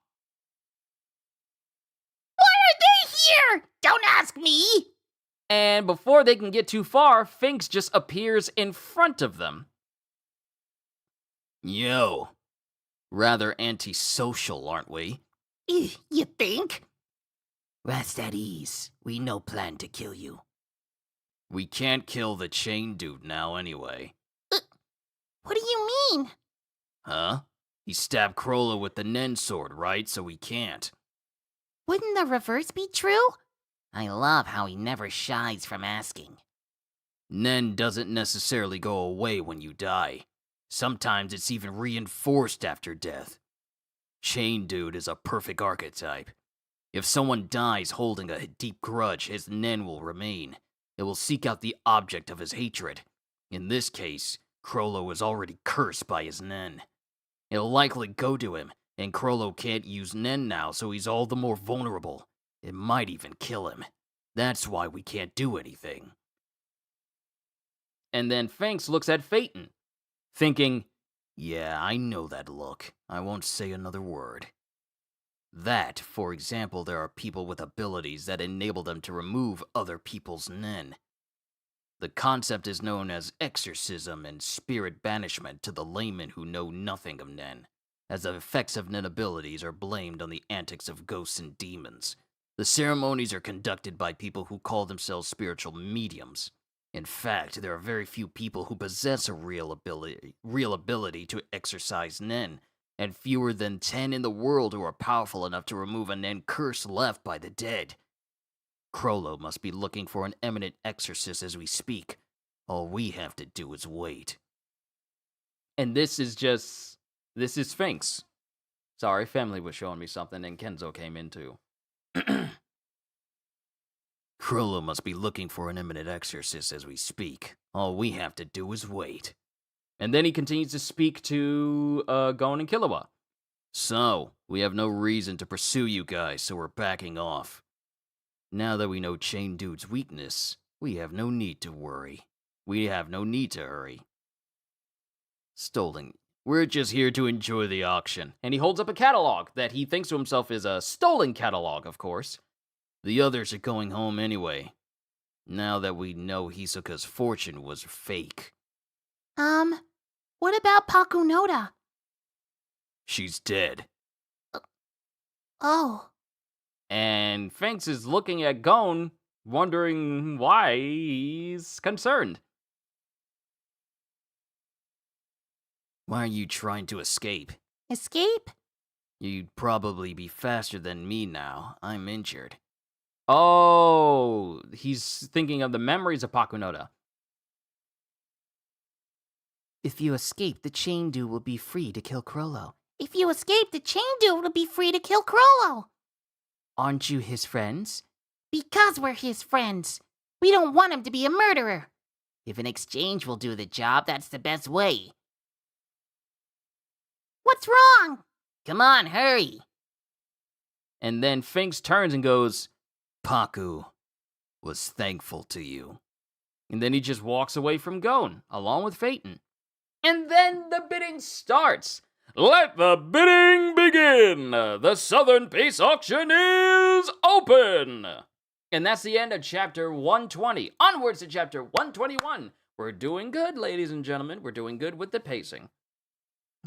Speaker 2: Why are they here? Don't ask me.
Speaker 1: And before they can get too far, Finks just appears in front of them.
Speaker 3: yo,
Speaker 1: Rather antisocial, aren't we?
Speaker 2: You think?
Speaker 4: Rest at ease. We no plan to kill you.
Speaker 1: We can't kill the chain dude now anyway.
Speaker 2: What do you mean?
Speaker 1: Huh? He stabbed Chrollo with the Nen sword, right? So we can't.
Speaker 2: Wouldn't the reverse be true?
Speaker 4: I love how he never shies from asking.
Speaker 1: Nen doesn't necessarily go away when you die. Sometimes it's even reinforced after death. Chain Dude is a perfect archetype. If someone dies holding a deep grudge, his Nen will remain. It will seek out the object of his hatred. In this case, Chrollo is already cursed by his Nen. It'll likely go to him, and Chrollo can't use Nen now, so he's all the more vulnerable. It might even kill him. That's why we can't do anything. And then Finks looks at Phaeton, thinking, yeah, I know that look. I won't say another word. That, for example, there are people with abilities that enable them to remove other people's Nen. The concept is known as exorcism and spirit banishment to the laymen who know nothing of Nen, as the effects of Nen abilities are blamed on the antics of ghosts and demons. The ceremonies are conducted by people who call themselves spiritual mediums. In fact, there are very few people who possess a real ability to exorcise Nen, and fewer than 10 in the world who are powerful enough to remove a Nen curse left by the dead. Chrollo must be looking for an eminent exorcist as we speak. All we have to do is wait. And this is Sphinx. Sorry, family was showing me something and Kenzo came in too. Chrollo must be looking for an eminent exorcist as we speak. All we have to do is wait. And then he continues to speak to Gon and Killua. So, we have no reason to pursue you guys, so we're backing off. Now that we know Chain Dude's weakness, we have no need to worry. We have no need to hurry. Stolen. We're just here to enjoy the auction. And he holds up a catalog that he thinks to himself is a stolen catalog, of course. The others are going home anyway. Now that we know Hisoka's fortune was fake.
Speaker 2: What about Pakunoda?
Speaker 1: She's dead.
Speaker 2: Oh,
Speaker 1: And Finks is looking at Gon, wondering why he's concerned. Why are you trying to escape?
Speaker 2: escape?
Speaker 1: You'd probably be faster than me now. I'm injured. Oh, he's thinking of the memories of Pakunoda.
Speaker 4: If you escape, the Chain Dude will be free to kill Chrollo.
Speaker 2: If you escape, the Chain Dude will be free to kill Chrollo.
Speaker 1: Aren't you his friends?
Speaker 2: Because we're his friends. We don't want him to be a murderer.
Speaker 4: If an exchange will do the job, that's the best way.
Speaker 2: What's wrong?
Speaker 4: Come on, hurry.
Speaker 1: And then Finks turns and goes, Paku was thankful to you. And then he just walks away from Gon, along with Phaeton. And then the bidding starts. Let the bidding begin! The Southern Peace Auction is open! And that's the end of chapter 120. Onwards to chapter 121. We're doing good, ladies and gentlemen. We're doing good with the pacing.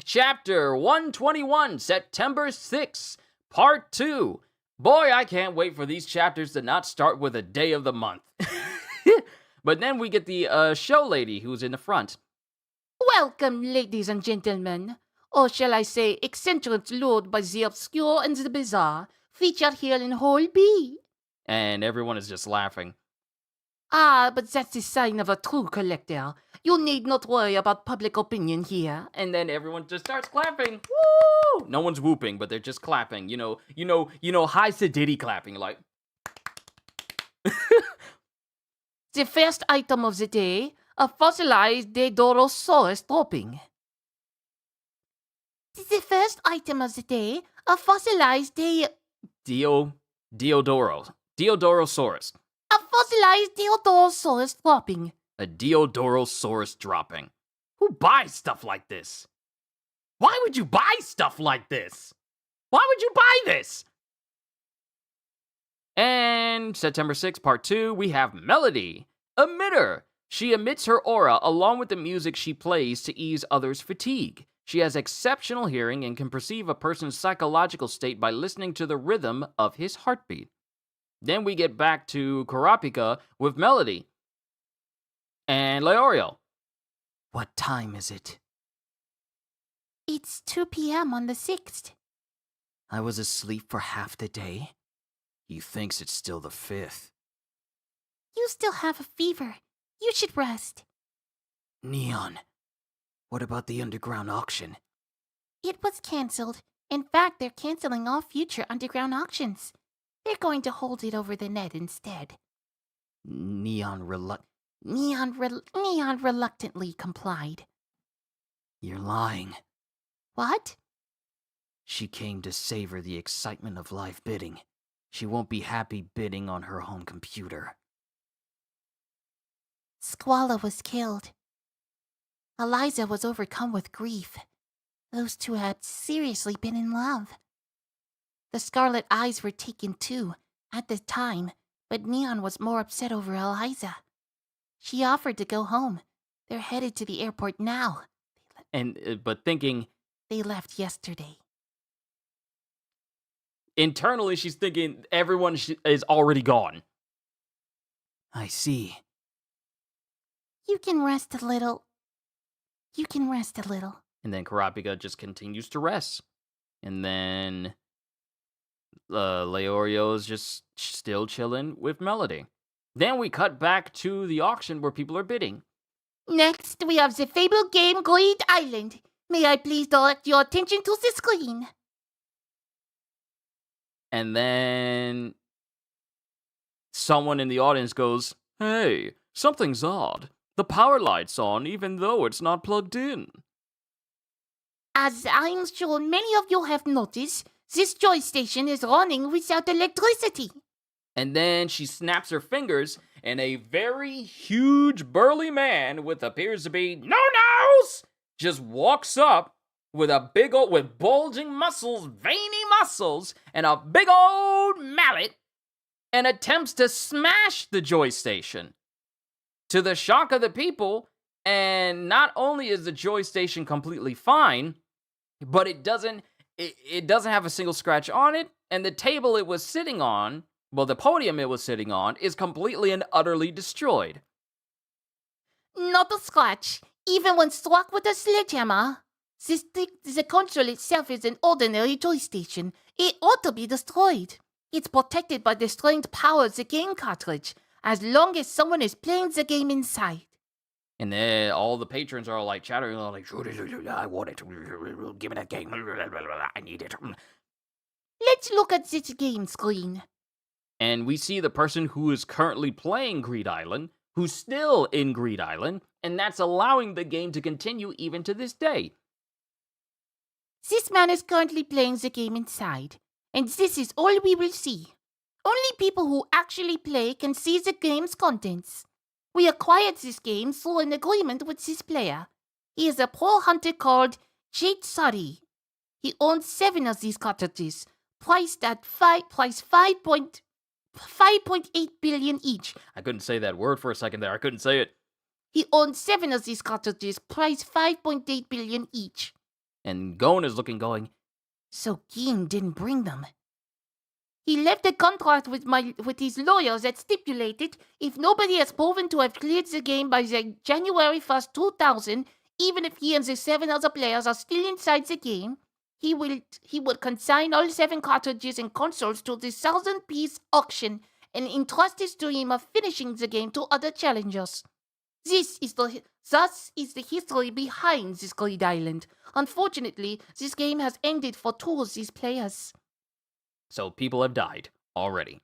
Speaker 1: Chapter 121, September 6th, Part 2. Boy, I can't wait for these chapters to not start with a day of the month. But then we get the show lady who's in the front.
Speaker 2: Welcome, ladies and gentlemen. Or shall I say, eccentric lured by the obscure and the bizarre, featured here in Hall B.
Speaker 1: And everyone is just laughing.
Speaker 2: Ah, but that's the sign of a true collector. You need not worry about public opinion here.
Speaker 1: And then everyone just starts clapping. Woo! No one's whooping, but they're just clapping. You know, high sedity clapping, like.
Speaker 2: The first item of the day, a fossilized Daedalosaurus dropping. The first item of the day, a fossilized
Speaker 1: Diodorosaurus.
Speaker 2: A fossilized Daedalosaurus dropping.
Speaker 1: A Diodorosaurus dropping. Who buys stuff like this? Why would you buy stuff like this? Why would you buy this? And September 6th, Part 2, we have Melody, Emitter. She emits her aura along with the music she plays to ease others' fatigue. She has exceptional hearing and can perceive a person's psychological state by listening to the rhythm of his heartbeat. Then we get back to Kurapika with Melody and Leorio. What time is it?
Speaker 2: It's 2 p.m. on the 6th.
Speaker 1: I was asleep for half the day. He thinks it's still the 5th.
Speaker 2: You still have a fever. You should rest.
Speaker 1: Neon, what about the underground auction?
Speaker 2: It was cancelled. In fact, they're canceling all future underground auctions. They're going to hold it over the net instead.
Speaker 1: Neon
Speaker 2: reluctantly complied.
Speaker 1: You're lying.
Speaker 2: What?
Speaker 1: She came to savor the excitement of live bidding. She won't be happy bidding on her home computer.
Speaker 2: Chrollo was killed. Eliza was overcome with grief. Those two had seriously been in love. The Scarlet Eyes were taken too, at the time, but Neon was more upset over Eliza. She offered to go home. They're headed to the airport now.
Speaker 1: But thinking...
Speaker 2: They left yesterday.
Speaker 1: Internally, she's thinking everyone is already gone. I see.
Speaker 2: You can rest a little.
Speaker 1: And then Kurapika just continues to rest. And then Leorio's just still chilling with Melody. Then we cut back to the auction where people are bidding.
Speaker 2: Next, we have the Fable game Greed Island. May I please direct your attention to the screen?
Speaker 1: And then someone in the audience goes, "Hey, something's odd. The power light's on even though it's not plugged in."
Speaker 2: As I'm sure many of you have noticed, this joy station is running without electricity.
Speaker 1: And then she snaps her fingers, and a very huge burly man with appears to be no-nose just walks up with with bulging muscles, veiny muscles, and a big old mallet, and attempts to smash the joy station. To the shock of the people, and not only is the joy station completely fine, but it doesn't have a single scratch on it, and the table it was sitting on, well, the podium it was sitting on, is completely and utterly destroyed.
Speaker 2: Not a scratch, even when struck with a sledgehammer. The console itself is an ordinary joy station. It ought to be destroyed. It's protected by the strength power of the game cartridge, as long as someone is playing the game inside.
Speaker 1: And then all the patrons are like chattering, like,
Speaker 3: I want it. Give me that game. I need it.
Speaker 2: Let's look at this game screen.
Speaker 1: And we see the person who is currently playing Greed Island, who's still in Greed Island, and that's allowing the game to continue even to this day.
Speaker 2: This man is currently playing the game inside, and this is all we will see. Only people who actually play can see the game's contents. We acquired this game through an agreement with this player. He is a pro hunter called Jade Sari. He owns 7 of these cartridges, priced at 5.8 billion each.
Speaker 1: I couldn't say that word for a second there. I couldn't say it.
Speaker 2: He owns 7 of these cartridges, priced 5.8 billion each.
Speaker 1: And Gon is looking going,
Speaker 2: So Gin didn't bring them. He left a contract with his lawyers that stipulated if nobody has proven to have cleared the game by the January 1st, 2000, even if he and the 7 other players are still inside the game, he will consign all 7 cartridges and consoles to the 1,000-piece auction and entrust his dream of finishing the game to other challengers. Thus is the history behind this Greed Island. Unfortunately, this game has ended for 2 of these players.
Speaker 1: so people have died already.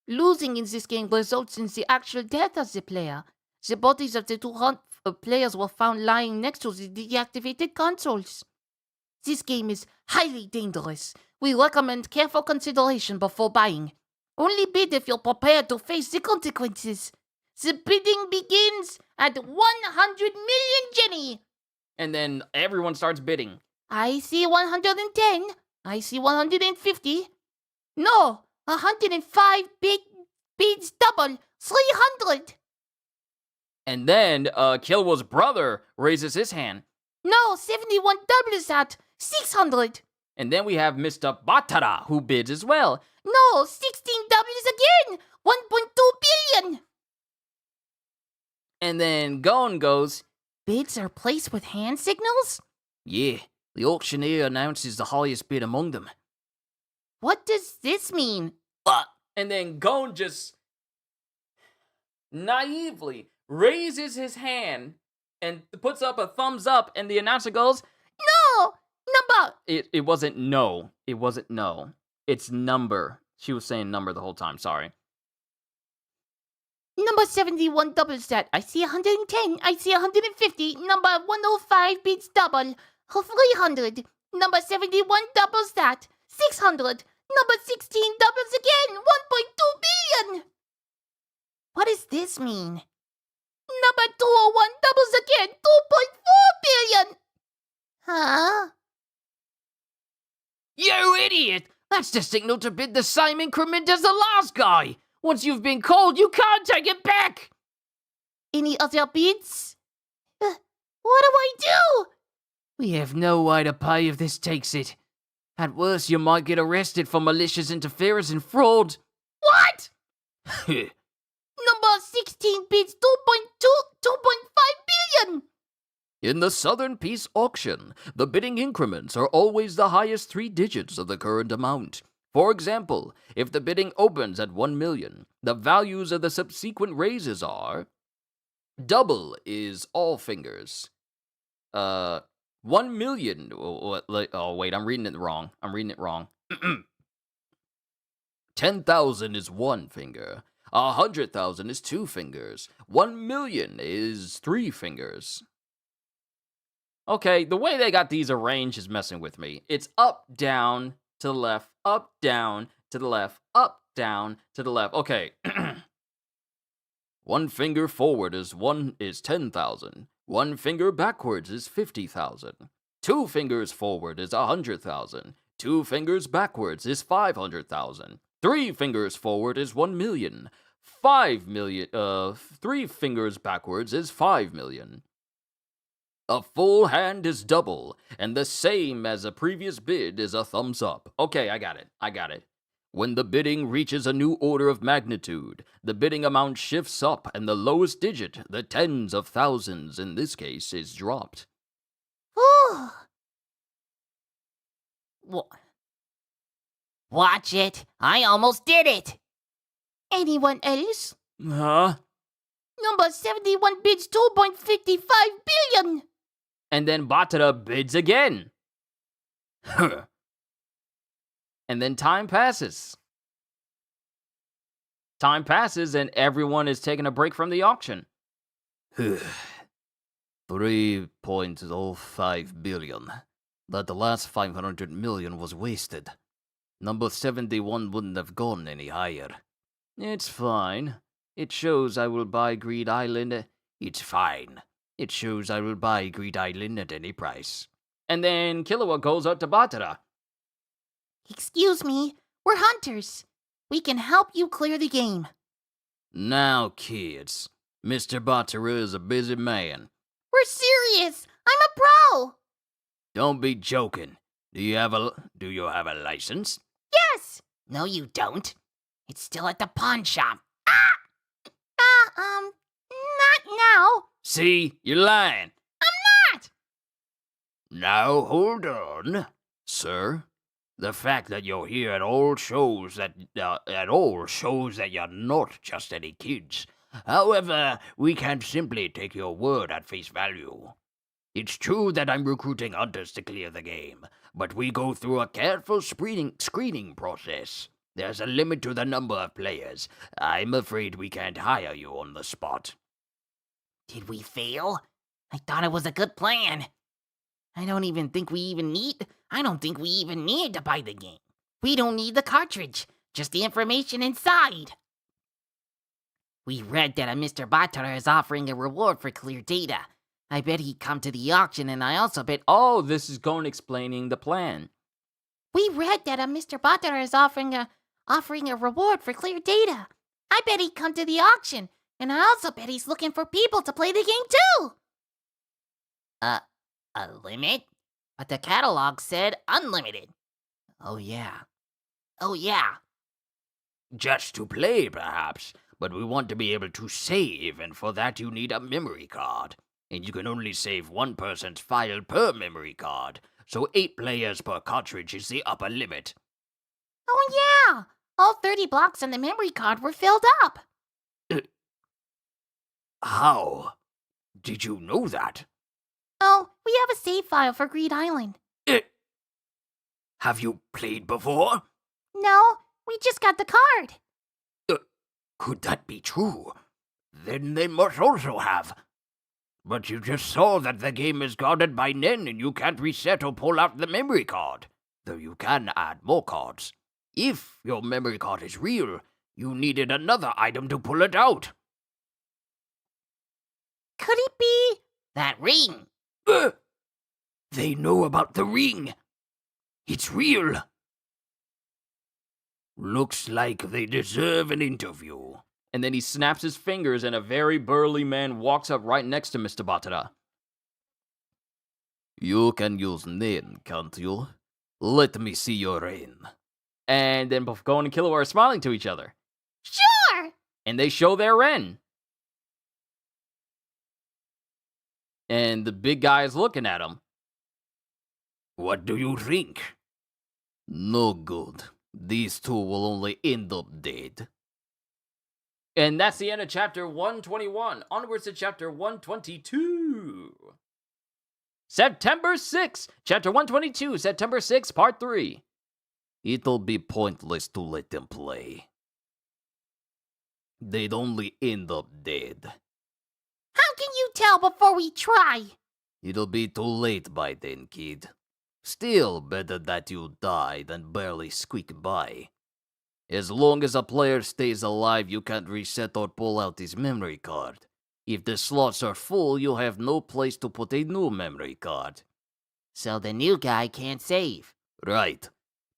Speaker 2: Losing in this game results in the actual death of the player. The bodies of the 2 players were found lying next to the deactivated consoles. This game is highly dangerous. We recommend careful consideration before buying. Only bid if you're prepared to face the consequences. The bidding begins at 100 million Jenny.
Speaker 1: And then everyone starts bidding.
Speaker 2: I see 110. I see 150. No, 105 bids double. 300.
Speaker 1: And then Killwell's brother raises his hand.
Speaker 2: No, 71 doubles that. 600.
Speaker 1: And then we have Mr. Batara, who bids as well.
Speaker 2: No, 16 doubles again. 1.2 billion.
Speaker 1: And then Gon goes,
Speaker 2: Bids are placed with hand signals?
Speaker 1: yeah, the auctioneer announces the highest bid among them.
Speaker 2: What does this mean?
Speaker 1: And then Gon just naively raises his hand and puts up a thumbs up, and the announcer goes,
Speaker 2: No! Number!
Speaker 1: It wasn't no. It wasn't no. It's number. She was saying number the whole time, sorry.
Speaker 2: Number 71 doubles that. I see 110. I see 150. Number 105 beats double. 300. Number 71 doubles that. 600. Number 16 doubles again. 1.2 billion. What does this mean? Number 201 doubles again. 2.4 billion. Huh?
Speaker 3: You idiot! That's the signal to bid the same increment as the last guy! Once you've been called, you can't take it back!
Speaker 2: Any other bids? What do I do?
Speaker 3: We have no way to pay if this takes it. At worst, you might get arrested for malicious interference and fraud.
Speaker 2: What? Number 16 bids 2.5 billion.
Speaker 1: In the Southern Peace Auction, the bidding increments are always the highest 3 digits of the current amount. For example, if the bidding opens at 1 million, the values of the subsequent raises are... Double is all fingers. 1 million... Oh, wait, I'm reading it wrong. 10,000 is 1 finger. 100,000 is 2 fingers. 1 million is 3 fingers. Okay, the way they got these arranged is messing with me. It's up, down, to the left, up, down, to the left, up, down, to the left. Okay. 1 finger forward is 10,000. 1 finger backwards is 50,000. 2 fingers forward is 100,000. 2 fingers backwards is 500,000. 3 fingers forward is 1 million. 3 fingers backwards is 5 million. A full hand is double, and the same as a previous bid is a thumbs up. Okay, I got it. When the bidding reaches a new order of magnitude, the bidding amount shifts up, and the lowest digit, the tens of thousands in this case, is dropped.
Speaker 4: Watch it. I almost did it.
Speaker 2: Anyone else?
Speaker 1: Huh?
Speaker 2: Number 71 bids 2.55 billion.
Speaker 1: And then Batara bids again. And then time passes. Time passes and everyone is taking a break from the auction.
Speaker 3: 3.05 billion. That the last 500 million was wasted. Number 71 wouldn't have gone any higher.
Speaker 1: It's fine. It shows I will buy Greed Island.
Speaker 3: It's fine. It shows I will buy Greed Island at any price.
Speaker 1: And then Killua goes out to Batara.
Speaker 2: Excuse me, we're hunters. We can help you clear the game.
Speaker 3: Now, kids, Mr. Batara is a busy man.
Speaker 2: We're serious. I'm a pro.
Speaker 3: Don't be joking. Do you have a license?
Speaker 2: Yes.
Speaker 4: No, you don't. It's still at the pawn shop.
Speaker 2: Not now.
Speaker 3: See, you're lying.
Speaker 2: I'm not.
Speaker 3: Now, hold on, sir. The fact that you're here at all shows that you're not just any kids. However, we can't simply take your word at face value. It's true that I'm recruiting hunters to clear the game, but we go through a careful screening process. There's a limit to the number of players. I'm afraid we can't hire you on the spot.
Speaker 4: Did we fail? I thought it was a good plan. I don't think we even need to buy the game. We don't need the cartridge, just the information inside. We read that a Mr. Batara is offering a reward for clear data. I bet he'd come to the auction, and I also bet...
Speaker 1: Oh, this is Gon explaining the plan.
Speaker 2: We read that a Mr. Batara is offering a reward for clear data. I bet he'd come to the auction, and I also bet he's looking for people to play the game too.
Speaker 4: A limit? But the catalog said unlimited. Oh yeah.
Speaker 3: Just to play, perhaps, but we want to be able to save, and for that you need a memory card. And you can only save one person's file per memory card, so 8 players per cartridge is the upper limit.
Speaker 2: Oh yeah! All 30 blocks on the memory card were filled up.
Speaker 3: How? Did you know that?
Speaker 2: Oh, we have a save file for Greed Island.
Speaker 3: Have you played before?
Speaker 2: No, we just got the card.
Speaker 3: Could that be true? Then they must also have. But you just saw that the game is guarded by Nen and you can't reset or pull out the memory card, though you can add more cards. If your memory card is real, you needed another item to pull it out.
Speaker 2: Could it be
Speaker 4: that ring?
Speaker 3: They know about the ring. It's real. Looks like they deserve an interview.
Speaker 1: And then he snaps his fingers and a very burly man walks up right next to Mr. Batara.
Speaker 3: You can use Nen, can't you? Let me see your ring.
Speaker 1: And then both Gon and Killua are smiling to each other.
Speaker 2: Sure!
Speaker 1: And they show their Ren. And the big guy is looking at him.
Speaker 3: What do you think? No good. These two will only end up dead.
Speaker 1: And that's the end of chapter 121. Onwards to chapter 122. September 6th, chapter 122, September 6th, part 3.
Speaker 3: It'll be pointless to let them play. They'd only end up dead.
Speaker 2: How can you tell before we try?
Speaker 3: It'll be too late by then, kid. Still better that you die than barely squeak by. As long as a player stays alive, you can't reset or pull out his memory card. If the slots are full, you'll have no place to put a new memory card.
Speaker 4: So the new guy can't save.
Speaker 3: Right.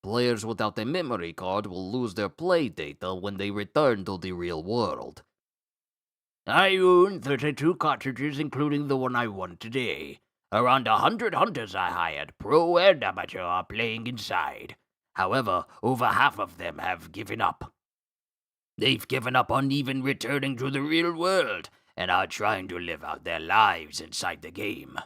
Speaker 3: Players without a memory card will lose their play data when they return to the real world. I own 32 cartridges, including the one I won today. Around 100 hunters I hired, pro and amateur, are playing inside. However, over half of them have given up. They've given up on even returning to the real world, and are trying to live out their lives inside the game.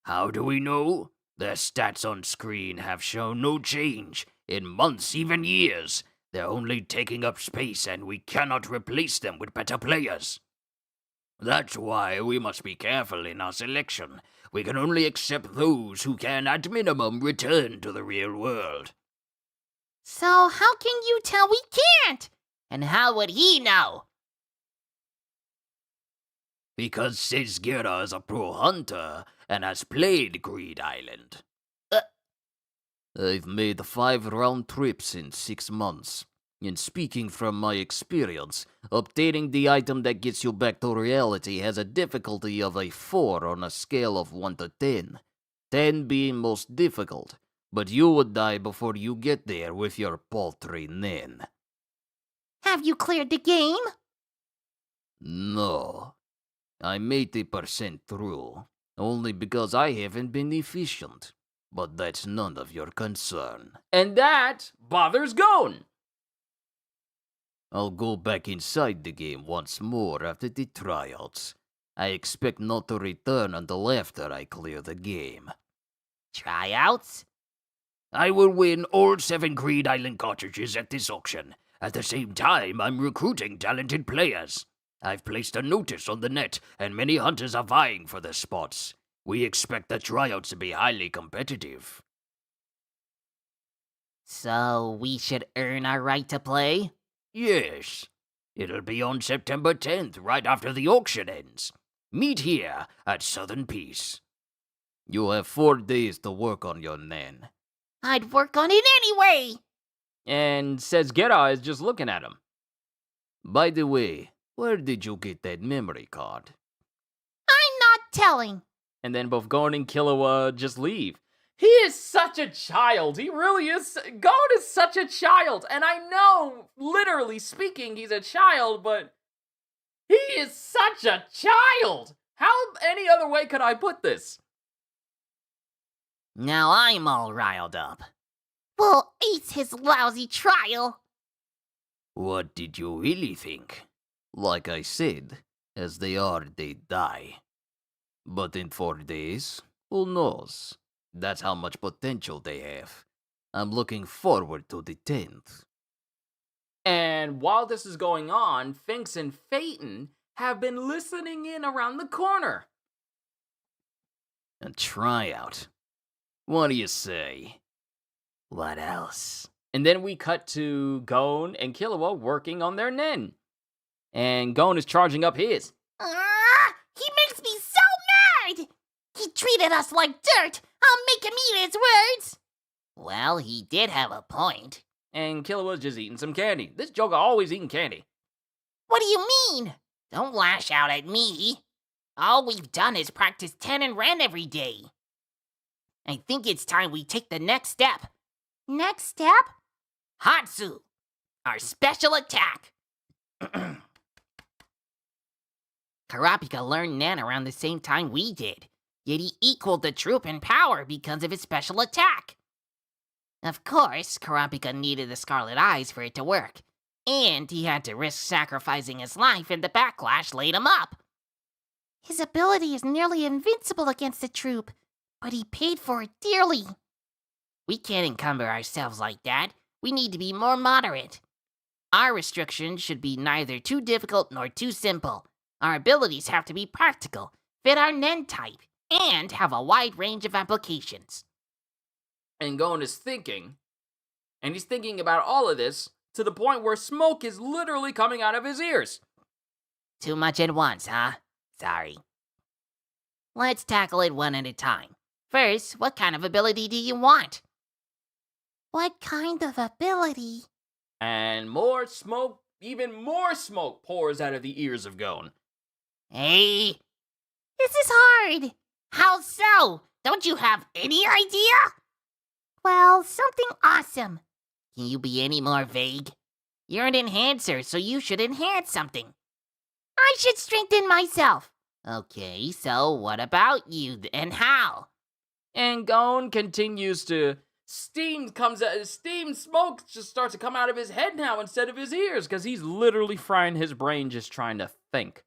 Speaker 3: How do we know? Their stats on screen have shown no change, in months, even years. They're only taking up space, and we cannot replace them with better players. That's why we must be careful in our selection. We can only accept those who can, at minimum, return to the real world.
Speaker 2: So how can you tell we can't?
Speaker 4: And how would he know?
Speaker 3: Because Sesgera is a pro hunter and has played Greed Island. I've made 5 round trips in 6 months. And speaking from my experience, obtaining the item that gets you back to reality has a difficulty of a 4 on a scale of 1 to 10. 10 being most difficult, but you would die before you get there with your paltry nen.
Speaker 2: Have you cleared the game?
Speaker 3: No. I'm 80% through, only because I haven't been efficient. But that's none of your concern.
Speaker 1: And that bothers Gon.
Speaker 3: I'll go back inside the game once more after the tryouts. I expect not to return until after I clear the game.
Speaker 4: Tryouts?
Speaker 3: I will win all 7 Greed Island cartridges at this auction. At the same time, I'm recruiting talented players. I've placed a notice on the net, and many hunters are vying for the spots. We expect the tryouts to be highly competitive.
Speaker 4: So we should earn our right to play?
Speaker 3: Yes. It'll be on September 10th, right after the auction ends. Meet here at Southern Peace. You have 4 days to work on your nen.
Speaker 2: I'd work on it anyway.
Speaker 1: And Sesgera is just looking at him.
Speaker 3: By the way, where did you get that memory card?
Speaker 2: I'm not telling.
Speaker 1: And then both Gon and Killua just leave. He is such a child. He really is. Gon is such a child. And I know, literally speaking, he's a child, but he is such a child. How any other way could I put this?
Speaker 4: Now I'm all riled up.
Speaker 2: We'll ace his lousy trial.
Speaker 3: What did you really think? Like I said, as they are, they die. But in 4 days, who knows? That's how much potential they have. I'm looking forward to the 10th.
Speaker 1: And while this is going on, Finks and Phaeton have been listening in around the corner.
Speaker 3: A tryout. What do you say?
Speaker 4: What else?
Speaker 1: And then we cut to Gon and Killua working on their nen. And Gon is charging up his.
Speaker 2: He makes me so mad. He treated us like dirt. I'll make him eat his words.
Speaker 4: Well, he did have a point.
Speaker 1: And Killua's just eating some candy. This Joker always eating candy.
Speaker 2: What do you mean?
Speaker 4: Don't lash out at me. All we've done is practice 10 and Ren every day. I think it's time we take the next step.
Speaker 2: Next step?
Speaker 4: Hatsu, our special attack. Karapika learned Nen around the same time we did, yet he equaled the troop in power because of his special attack. Of course, Karapika needed the Scarlet Eyes for it to work, and he had to risk sacrificing his life and the backlash laid him up.
Speaker 2: His ability is nearly invincible against the troop, but he paid for it dearly.
Speaker 4: We can't encumber ourselves like that. We need to be more moderate. Our restrictions should be neither too difficult nor too simple. Our abilities have to be practical, fit our Nen type, and have a wide range of applications.
Speaker 1: And Gon is thinking, and he's thinking about all of this to the point where smoke is literally coming out of his ears.
Speaker 4: Too much at once, huh? Sorry. Let's tackle it one at a time. First, what kind of ability do you want?
Speaker 2: What kind of ability?
Speaker 1: And more smoke, even more smoke pours out of the ears of Gon.
Speaker 4: Hey,
Speaker 2: This is hard.
Speaker 4: how so? Don't you have any idea?
Speaker 2: Well, something awesome.
Speaker 4: Can you be any more vague? You're an enhancer, so you should enhance something.
Speaker 2: I should strengthen myself.
Speaker 4: Okay, so what about you, and how?
Speaker 1: And Gon continues to steam smoke just starts to come out of his head now instead of his ears because he's literally frying his brain just trying to think.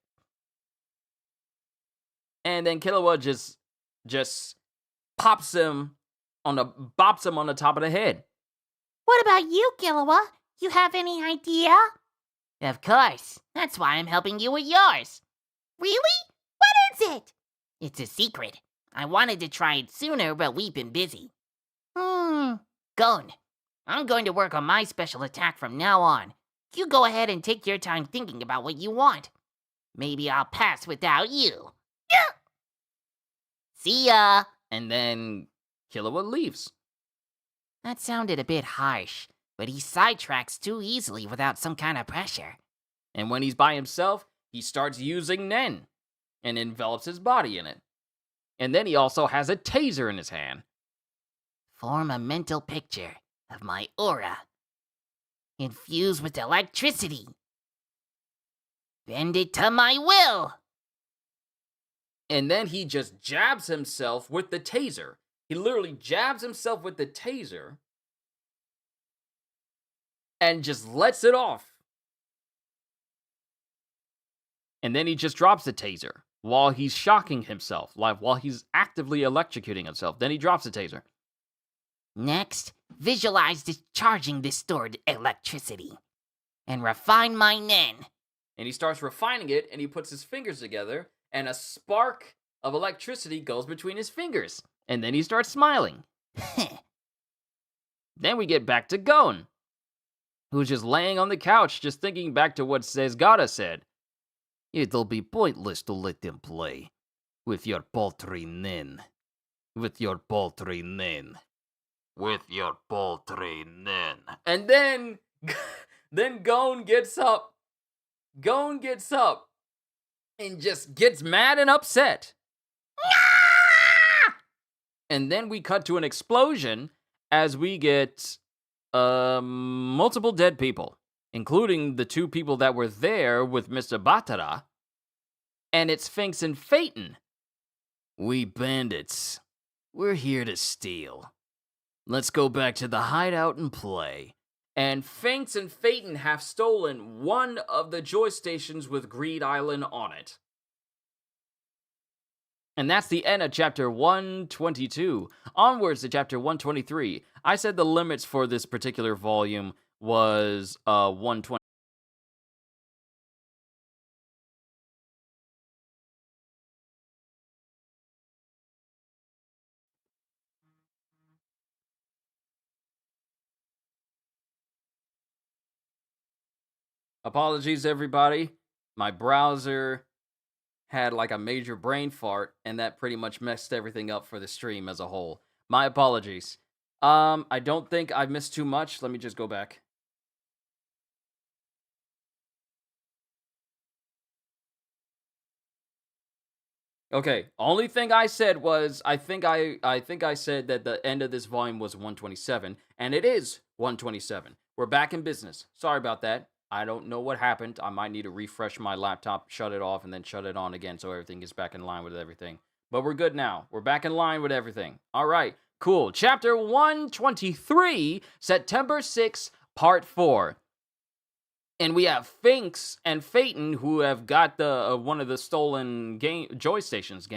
Speaker 1: And then Killua just bops him on the top of the head.
Speaker 2: What about you, Killua? You have any idea?
Speaker 4: Of course. That's why I'm helping you with yours.
Speaker 2: Really? What is it?
Speaker 4: It's a secret. I wanted to try it sooner, but we've been busy.
Speaker 2: Hmm.
Speaker 4: Gon, I'm going to work on my special attack from now on. You go ahead and take your time thinking about what you want. Maybe I'll pass without you. Yeah. See ya!
Speaker 1: And then Killua leaves.
Speaker 4: That sounded a bit harsh, but he sidetracks too easily without some kind of pressure.
Speaker 1: And when he's by himself, he starts using Nen and envelops his body in it. And then he also has a taser in his hand.
Speaker 4: Form a mental picture of my aura. Infused with electricity. Bend it to my will.
Speaker 1: And then he just jabs himself with the taser. He literally jabs himself with the taser and just lets it off. And then he just drops the taser while he's shocking himself, like while he's actively electrocuting himself. Then he drops the taser.
Speaker 4: Next, visualize discharging this stored electricity. And refine my Nen.
Speaker 1: And he starts refining it, and he puts his fingers together, and a spark of electricity goes between his fingers. And then he starts smiling. Then we get back to Gon, who's just laying on the couch, just thinking back to what Sesgata said.
Speaker 3: It'll be pointless to let them play. With your paltry Nen. With your paltry Nen. With your paltry Nen.
Speaker 1: And then Gon gets up. Gon gets up and just gets mad and upset. And then we cut to an explosion as we get multiple dead people, including the two people that were there with Mr. Batara. And it's Finks and Phaeton.
Speaker 3: We bandits. We're here to steal. Let's go back to the hideout and play.
Speaker 1: And Finks and Phaeton have stolen one of the joy stations with Greed Island on it. And that's the end of chapter 122. Onwards to chapter 123. I said the limits for this particular volume was 120. Apologies, everybody. My browser had like a major brain fart, and that pretty much messed everything up for the stream as a whole. My apologies. I don't think I missed too much. Let me just go back. Okay, only thing I said was I think I said that the end of this volume was 127, and it is 127. We're back in business. Sorry about that. I don't know what happened. I might need to refresh my laptop, shut it off, and then shut it on again so everything gets back in line with everything. But we're good now. We're back in line with everything. All right, cool. Chapter 123, September 6, Part 4. And we have Finks and Phaeton who have got the one of the stolen joy stations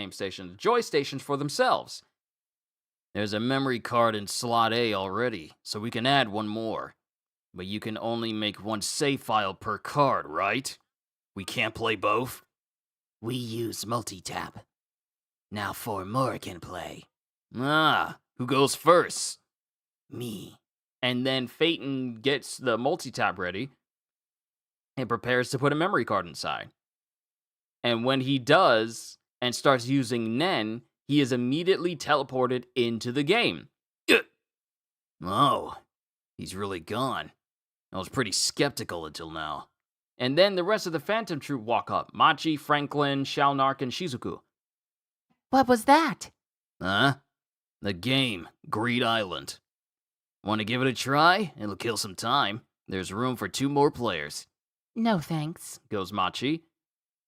Speaker 1: for themselves.
Speaker 3: There's a memory card in slot A already, so we can add one more. But you can only make one save file per card, right? We can't play both? We use multi-tap. Now 4 more can play. Ah, who goes first? Me.
Speaker 1: And then Phaeton gets the multi-tap ready and prepares to put a memory card inside. And when he does and starts using Nen, he is immediately teleported into the game.
Speaker 3: Oh, he's really gone. I was pretty skeptical until now.
Speaker 1: And then the rest of the Phantom Troop walk up. Machi, Franklin, Shalnark, and Shizuku.
Speaker 2: What was that?
Speaker 3: Huh? The game, Greed Island. Want to give it a try? It'll kill some time. There's room for 2 more players.
Speaker 2: No thanks.
Speaker 1: Goes Machi.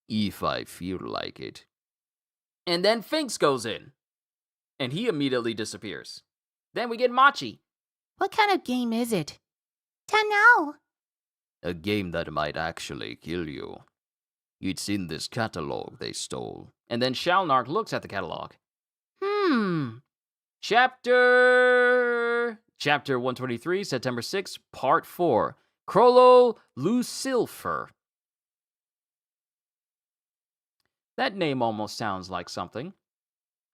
Speaker 3: If I feel like it.
Speaker 1: And then Finks goes in. And he immediately disappears. Then we get Machi.
Speaker 2: What kind of game is it? Don't know.
Speaker 3: A game that might actually kill you. It's in this catalog they stole.
Speaker 1: And then Shalnark looks at the catalog. Chapter 123, September 6, Part 4. Chrollo Lucilfer. That name almost sounds like something.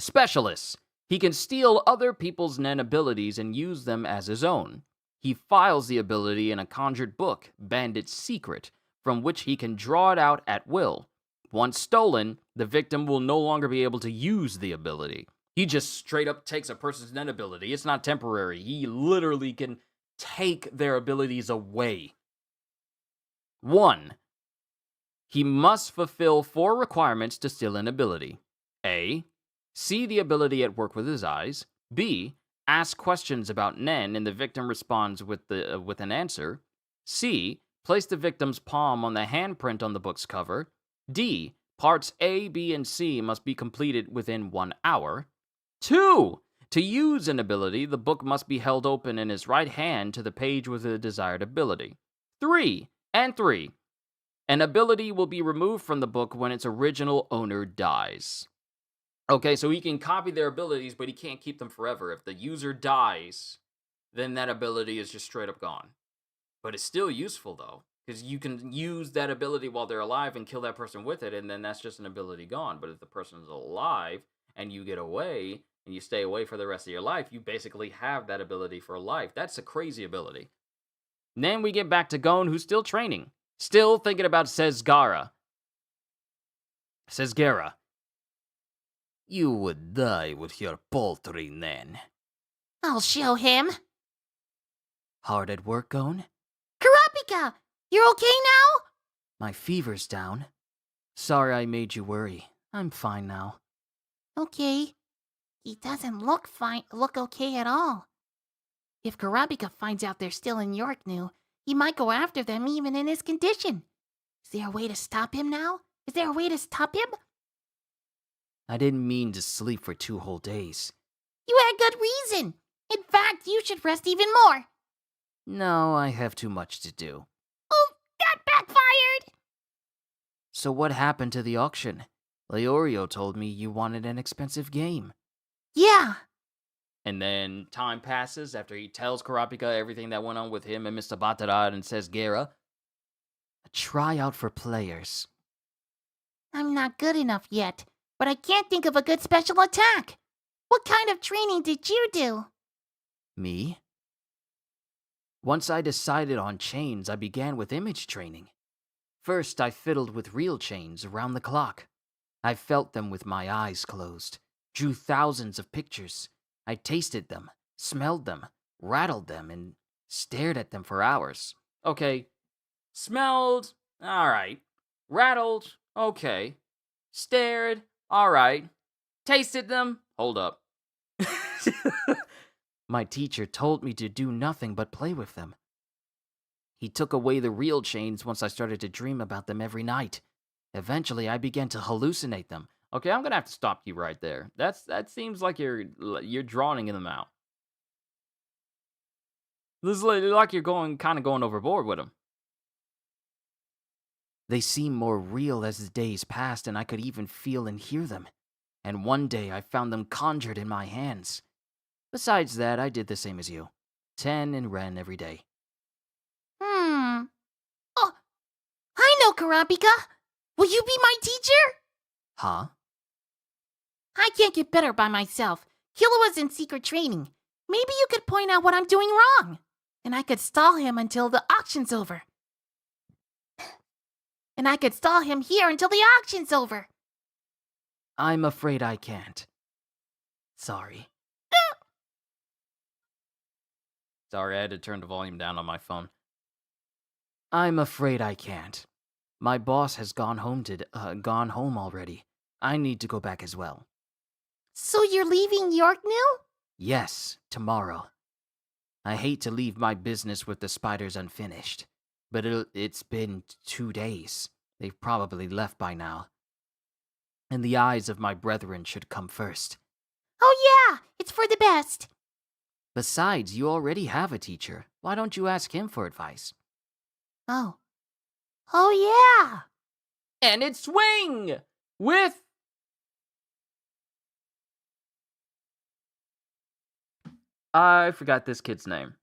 Speaker 1: Specialist. He can steal other people's Nen abilities and use them as his own. he files the ability in a conjured book, Bandit's Secret, from which he can draw it out at will. Once stolen, the victim will no longer be able to use the ability. He just straight up takes a person's net ability. It's not temporary. He literally can take their abilities away. 1. He must fulfill 4 requirements to steal an ability. A. See the ability at work with his eyes. B. Ask questions about Nen and the victim responds with an answer. C. Place the victim's palm on the handprint on the book's cover. D. Parts A, B, and C must be completed within 1 hour. 2. To use an ability, the book must be held open in his right hand to the page with the desired ability. 3. An ability will be removed from the book when its original owner dies. Okay, so he can copy their abilities, but he can't keep them forever. If the user dies, then that ability is just straight up gone. But it's still useful, though, because you can use that ability while they're alive and kill that person with it, and then that's just an ability gone. But if the person's alive and you get away and you stay away for the rest of your life, you basically have that ability for life. That's a crazy ability. And then we get back to Gon, who's still training, still thinking about Sesgara.
Speaker 3: You would die with your paltry Nen.
Speaker 2: I'll show him.
Speaker 3: Hard at work, Gon?
Speaker 2: Kurapika, you're okay now?
Speaker 3: My fever's down. Sorry I made you worry. I'm fine now.
Speaker 2: Okay. He doesn't look okay at all. If Kurapika finds out they're still in Yorknu, he might go after them even in his condition. Is there a way to stop him now?
Speaker 3: I didn't mean to sleep for 2 whole days.
Speaker 2: You had good reason. In fact, you should rest even more.
Speaker 3: No, I have too much to do.
Speaker 2: Oh, that backfired!
Speaker 3: So what happened to the auction? Leorio told me you wanted an expensive game.
Speaker 2: Yeah.
Speaker 1: And then time passes after he tells Kurapika everything that went on with him and Mr. Batarad and says Gera.
Speaker 3: A tryout for players.
Speaker 2: I'm not good enough yet, but I can't think of a good special attack. What kind of training did you do?
Speaker 3: Me? Once I decided on chains, I began with image training. First, I fiddled with real chains around the clock. I felt them with my eyes closed, drew thousands of pictures. I tasted them, smelled them, rattled them, and stared at them for hours.
Speaker 1: Okay. Smelled, alright. Rattled, okay. Stared, alright. Tasted them, hold up.
Speaker 3: My teacher told me to do nothing but play with them. He took away the real chains once I started to dream about them every night. Eventually, I began to hallucinate them.
Speaker 1: Okay, I'm gonna have to stop you right there. That seems like you're drawing them out. This is like you're going overboard with them.
Speaker 3: They seemed more real as the days passed, and I could even feel and hear them. And one day, I found them conjured in my hands. Besides that, I did the same as you. 10 and Ren every day.
Speaker 2: Oh, I know, Kurapika. Will you be my teacher?
Speaker 3: Huh?
Speaker 2: I can't get better by myself. Killua's in secret training. Maybe you could point out what I'm doing wrong. And I could stall him until the auction's over. And I could stall him here until the auction's over.
Speaker 3: I'm afraid I can't. Sorry.
Speaker 1: Sorry, I had to turn the volume down on my phone.
Speaker 3: I'm afraid I can't. My boss has gone home already. I need to go back as well.
Speaker 2: So you're leaving Yorknu?
Speaker 3: Yes, tomorrow. I hate to leave my business with the spiders unfinished, but it's been 2 days. They've probably left by now. And the eyes of my brethren should come first.
Speaker 2: Oh yeah, it's for the best.
Speaker 3: Besides, you already have a teacher. Why don't you ask him for advice?
Speaker 2: Oh yeah.
Speaker 1: And it's Swing with I forgot this kid's name.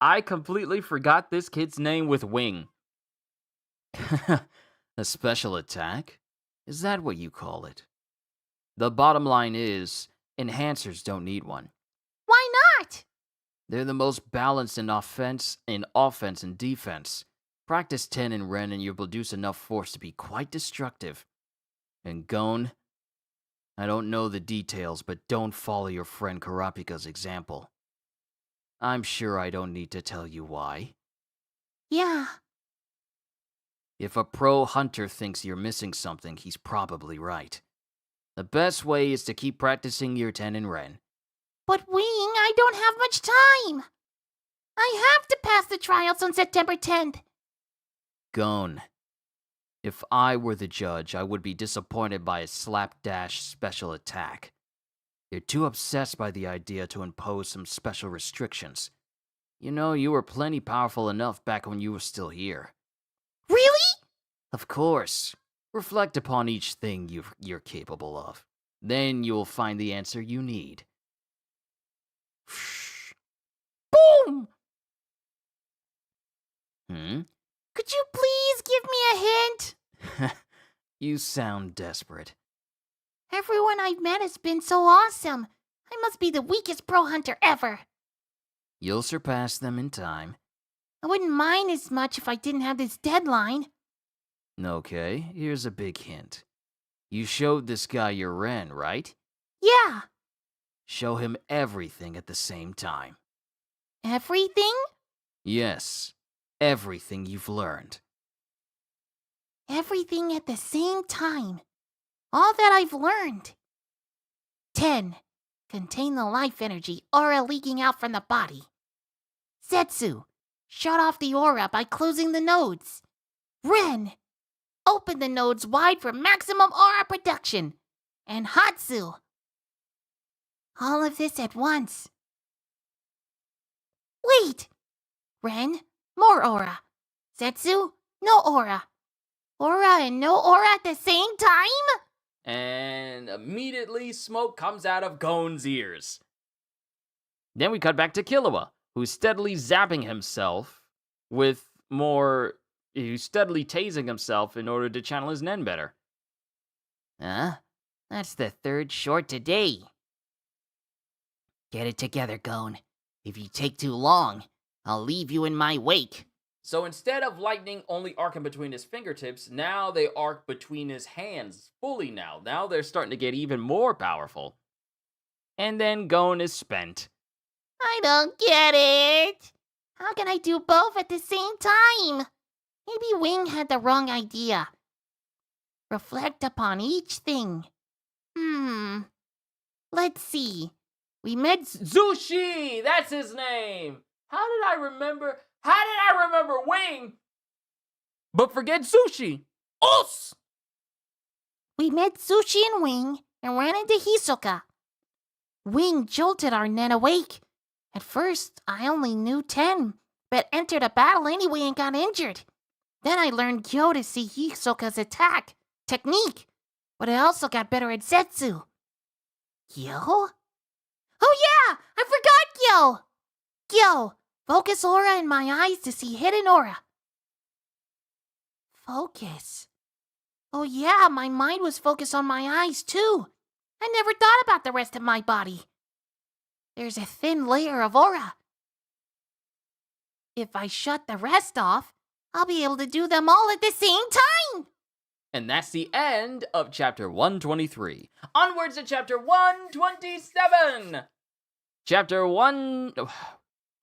Speaker 1: I completely forgot this kid's name with Wing.
Speaker 3: A special attack? Is that what you call it? The bottom line is, enhancers don't need one.
Speaker 2: Why not?
Speaker 1: They're the most balanced in offense and defense. Practice 10 in Ren and you'll produce enough force to be quite destructive. And Gon, I don't know the details, but don't follow your friend Karapika's example. I'm sure I don't need to tell you why.
Speaker 2: Yeah.
Speaker 1: If a pro hunter thinks you're missing something, he's probably right. The best way is to keep practicing your 10 in Ren.
Speaker 2: But Wing, I don't have much time. I have to pass the tryouts on September 10th.
Speaker 1: Gon. If I were the judge, I would be disappointed by a slapdash special attack. You're too obsessed by the idea to impose some special restrictions. You know, you were plenty powerful enough back when you were still here.
Speaker 2: Really?
Speaker 1: Of course. Reflect upon each thing you're capable of. Then you'll find the answer you need.
Speaker 2: Boom!
Speaker 1: Could
Speaker 2: you please give me a hint?
Speaker 1: You sound desperate.
Speaker 2: Everyone I've met has been so awesome. I must be the weakest pro hunter ever.
Speaker 1: You'll surpass them in time.
Speaker 2: I wouldn't mind as much if I didn't have this deadline.
Speaker 1: Okay, here's a big hint. You showed this guy your Ren, right?
Speaker 2: Yeah.
Speaker 1: Show him everything at the same time.
Speaker 2: Everything?
Speaker 1: Yes, everything you've learned.
Speaker 2: Everything at the same time. All that I've learned. 10. Contain the life energy aura leaking out from the body. Zetsu. Shut off the aura by closing the nodes. Ren. Open the nodes wide for maximum aura production. And Hatsu. All of this at once. Wait! Ren, more aura. Zetsu, no aura. Aura and no aura at the same time?
Speaker 1: And immediately smoke comes out of Gon's ears. Then we cut back to Killua, who's steadily zapping himself with more... He's steadily tasing himself in order to channel his Nen better.
Speaker 4: Huh? That's the third short today. Get it together, Gon. If you take too long, I'll leave you in my wake.
Speaker 1: So instead of lightning only arcing between his fingertips, now they arc between his hands fully now. Now they're starting to get even more powerful. And then Gon is spent.
Speaker 2: I don't get it. How can I do both at the same time? Maybe Wing had the wrong idea. Reflect upon each thing. Let's see. We met
Speaker 1: Zushi! That's his name! How did I remember Wing? But forget Sushi! Us!
Speaker 2: We met Sushi and Wing and ran into Hisoka. Wing jolted our Nen awake. At first, I only knew 10, but entered a battle anyway and got injured. Then I learned Gyo to see Hisoka's attack technique, but I also got better at Zetsu. Gyo? Oh yeah! I forgot Gyo! Gyo, focus aura in my eyes to see hidden aura. Focus. Oh yeah, my mind was focused on my eyes too. I never thought about the rest of my body. There's a thin layer of aura. If I shut the rest off, I'll be able to do them all at the same time!
Speaker 1: And that's the end of chapter 123. Onwards to chapter 127!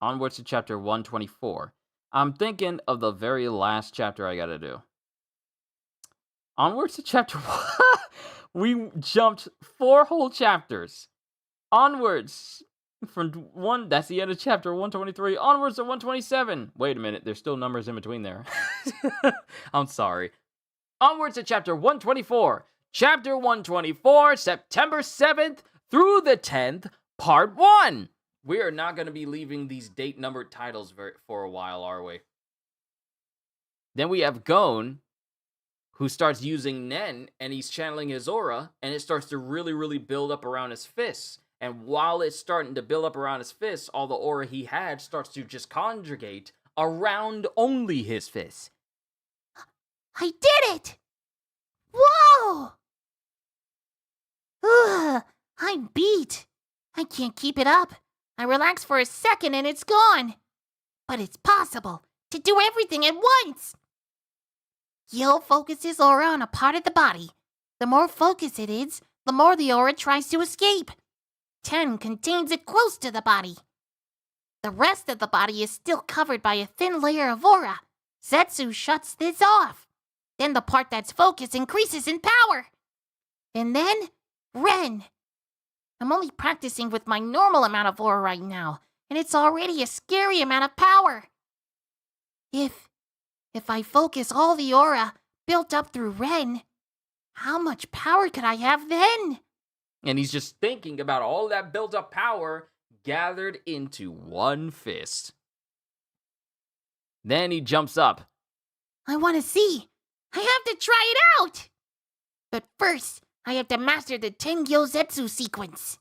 Speaker 1: Onwards to chapter 124. I'm thinking of the very last chapter I gotta do. Onwards to chapter 1. We jumped 4 whole chapters. Onwards from 1, that's the end of chapter 123. Onwards to 127. Wait a minute, there's still numbers in between there. I'm sorry. Onwards to chapter 124. Chapter 124, September 7th through the 10th, part 1. We are not going to be leaving these date-numbered titles for a while, are we? Then we have Gon, who starts using Nen, and he's channeling his aura, and it starts to really, really build up around his fists. And while it's starting to build up around his fists, all the aura he had starts to just conjugate around only his fists.
Speaker 2: I did it! Whoa! Ugh, I'm beat. I can't keep it up. I relax for a second and it's gone. But it's possible to do everything at once. Gil focuses aura on a part of the body. The more focused it is, the more the aura tries to escape. 10 contains it close to the body. The rest of the body is still covered by a thin layer of aura. Zetsu shuts this off. Then the part that's focused increases in power. And then, Ren. I'm only practicing with my normal amount of aura right now, and it's already a scary amount of power. If I focus all the aura built up through Ren, how much power could I have then?
Speaker 1: And he's just thinking about all that built up power gathered into one fist. Then he jumps up.
Speaker 2: I want to see. I have to try it out. But first, I have to master the Tengyo Zetsu sequence.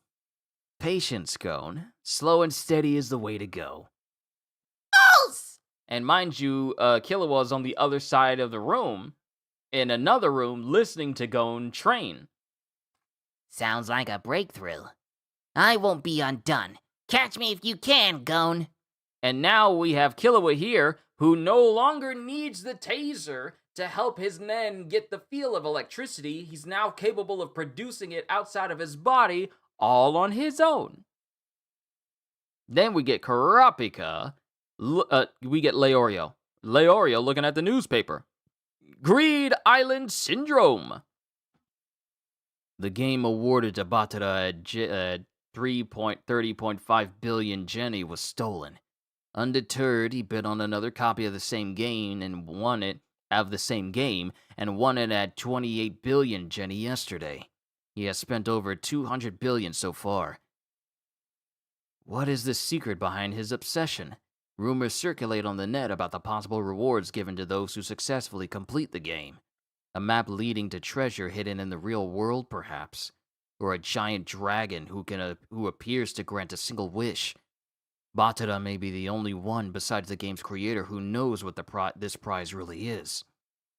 Speaker 1: Patience, Gon. Slow and steady is the way to go.
Speaker 2: False!
Speaker 1: And mind you, Killua's on the other side of the room, in another room, listening to Gon train.
Speaker 4: Sounds like a breakthrough. I won't be undone. Catch me if you can, Gon.
Speaker 1: And now we have Killua here, who no longer needs the taser to help his Nen get the feel of electricity. He's now capable of producing it outside of his body, all on his own. Then we get Kurapika. We get Leorio. Leorio looking at the newspaper. Greed Island Syndrome. The game awarded to Batara at 3.30.5 billion Jenny was stolen. Undeterred, he bid on another copy of the same game and won it at 28 billion Jenny yesterday. He has spent over 200 billion so far. What is the secret behind his obsession? Rumors circulate on the net about the possible rewards given to those who successfully complete the game. A map leading to treasure hidden in the real world, perhaps. Or a giant dragon who appears to grant a single wish. Batara may be the only one besides the game's creator who knows what this prize really is.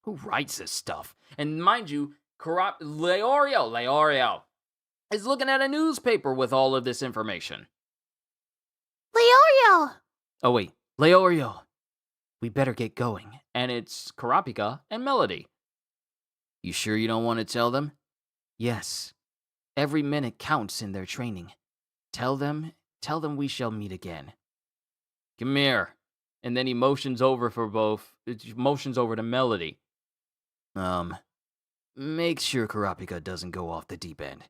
Speaker 1: Who writes this stuff? And mind you, Leorio is looking at a newspaper with all of this information.
Speaker 2: Leorio!
Speaker 1: Oh wait, Leorio. We better get going. And it's Kurapika and Melody. You sure you don't want to tell them? Yes. Every minute counts in their training. Tell them we shall meet again. Come here. And then he motions over to Melody. Make sure Kurapika doesn't go off the deep end.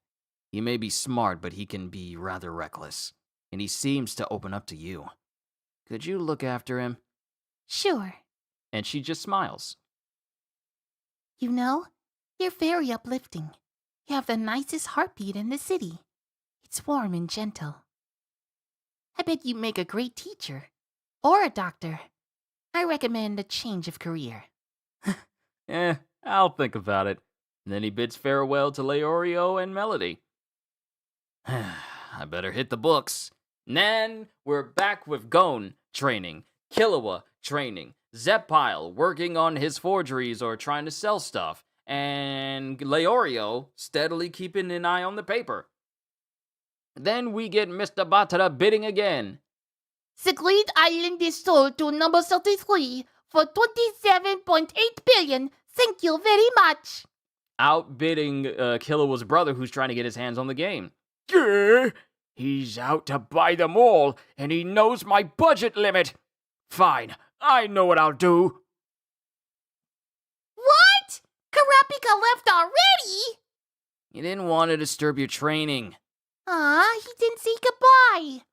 Speaker 1: He may be smart, but he can be rather reckless. And he seems to open up to you. Could you look after him?
Speaker 2: Sure.
Speaker 1: And she just smiles.
Speaker 2: You know, you're very uplifting. You have the nicest heartbeat in the city. It's warm and gentle. I bet you'd make a great teacher. Or a doctor. I recommend a change of career.
Speaker 1: I'll think about it. And then he bids farewell to Leorio and Melody. I better hit the books. Then we're back with Gon training, Killua training, Zeppile working on his forgeries or trying to sell stuff, and Leorio steadily keeping an eye on the paper. Then we get Mr. Batara bidding again.
Speaker 2: The Great Island is sold to number 33 for 27.8 billion. Thank you very much.
Speaker 1: Outbidding Killua's brother who's trying to get his hands on the game. Yeah, he's out to buy them all, and he knows my budget limit. Fine, I know what I'll do.
Speaker 2: What? Kurapika left already?
Speaker 1: You didn't want to disturb your training.
Speaker 2: He didn't say goodbye.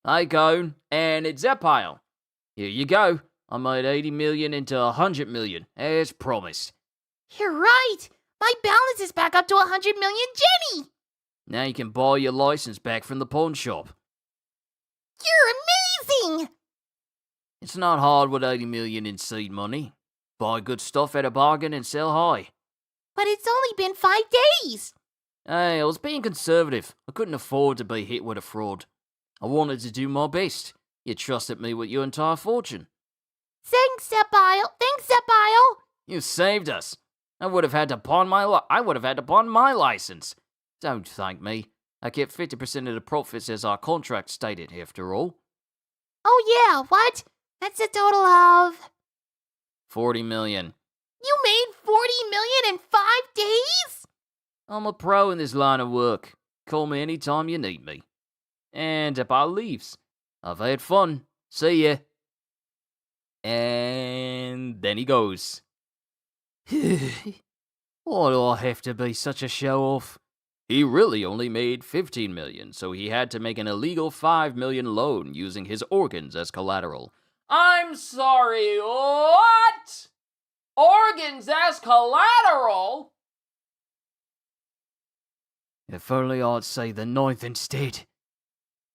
Speaker 1: I go, and it's Zeppile. Here you go. I made 80 million into 100 million, as promised.
Speaker 2: You're right. My balance is back up to 100 million Jenny.
Speaker 1: Now you can buy your license back from the pawn shop.
Speaker 2: You're amazing.
Speaker 1: It's not hard with 80 million in seed money. Buy good stuff at a bargain and sell high.
Speaker 2: But it's only been 5 days.
Speaker 1: Hey, I was being conservative. I couldn't afford to be hit with a fraud. I wanted to do my best. You trusted me with your entire fortune.
Speaker 2: Thanks, Zeppile.
Speaker 1: You saved us. I would have had to pawn my license. Don't thank me. I get 50% of the profits as our contract stated, after all.
Speaker 2: Oh yeah, what? That's a total of...
Speaker 1: 40 million.
Speaker 2: You made 40 million in 5 days?
Speaker 1: I'm a pro in this line of work. Call me anytime you need me. And Epal leaves. I've had fun. See ya. And then he goes. Why do I have to be such a show-off? He really only made 15 million, so he had to make an illegal 5 million loan using his organs as collateral. I'm sorry, what? Organs as collateral? If only I'd say the 9th instead.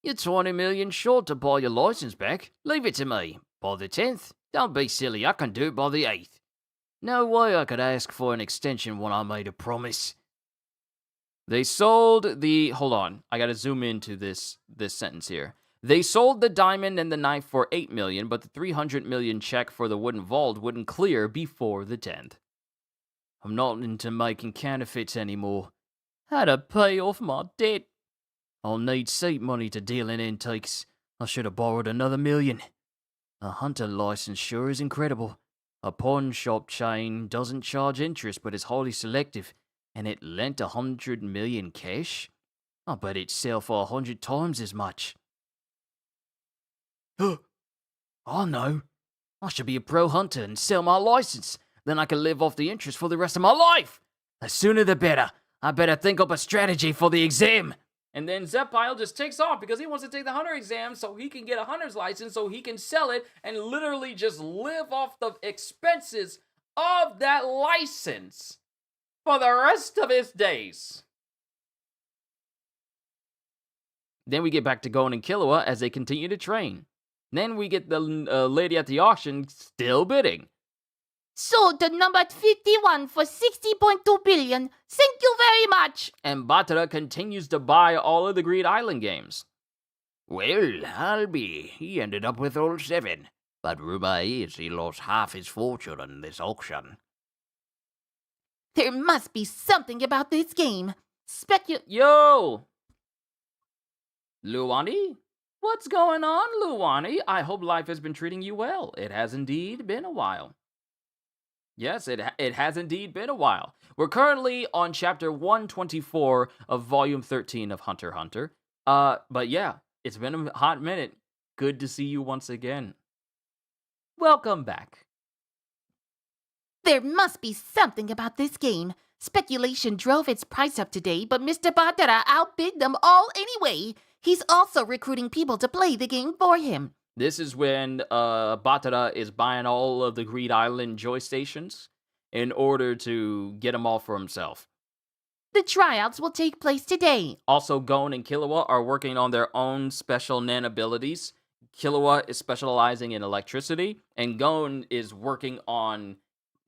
Speaker 1: You're 20 million short to buy your license back. Leave it to me. By the 10th? Don't be silly, I can do it by the 8th. No way I could ask for an extension when I made a promise. They sold the... Hold on, I gotta zoom into this sentence here. They sold the diamond and the knife for 8 million, but the 300 million check for the wooden vault wouldn't clear before the 10th. I'm not into making counterfeits anymore. Had to pay off my debt. I'll need seat money to deal in antiques. I should have borrowed another 1 million. A hunter license sure is incredible. A pawn shop chain doesn't charge interest but is highly selective, and it lent 100 million cash? I bet it'd sell for 100 times as much. I know. I should be a pro hunter and sell my license. Then I can live off the interest for the rest of my life. The sooner the better. I better think up a strategy for the exam. And then Zepile just takes off because he wants to take the hunter exam so he can get a hunter's license so he can sell it and literally just live off the expenses of that license for the rest of his days. Then we get back to Gon and Killua as they continue to train. Then we get the lady at the auction still bidding.
Speaker 2: Sold to number 51 for 60.2 billion. Thank you very much.
Speaker 1: And Batara continues to buy all of the Greed Island games.
Speaker 3: Well, Albi, he ended up with all 7. But rumor is he lost half his fortune in this auction.
Speaker 2: There must be something about this game.
Speaker 1: Yo! Luwani? What's going on, Luwani? I hope life has been treating you well. It has indeed been a while. Yes, it has indeed been a while. We're currently on chapter 124 of volume 13 of Hunter x Hunter. But yeah, it's been a hot minute. Good to see you once again. Welcome back.
Speaker 2: There must be something about this game. Speculation drove its price up today, but Mr. Badara outbid them all anyway. He's also recruiting people to play the game for him.
Speaker 1: This is when Batara is buying all of the Greed Island joy stations in order to get them all for himself.
Speaker 2: The tryouts will take place today.
Speaker 1: Also, Gon and Killua are working on their own special Nen abilities. Killua is specializing in electricity, and Gon is working on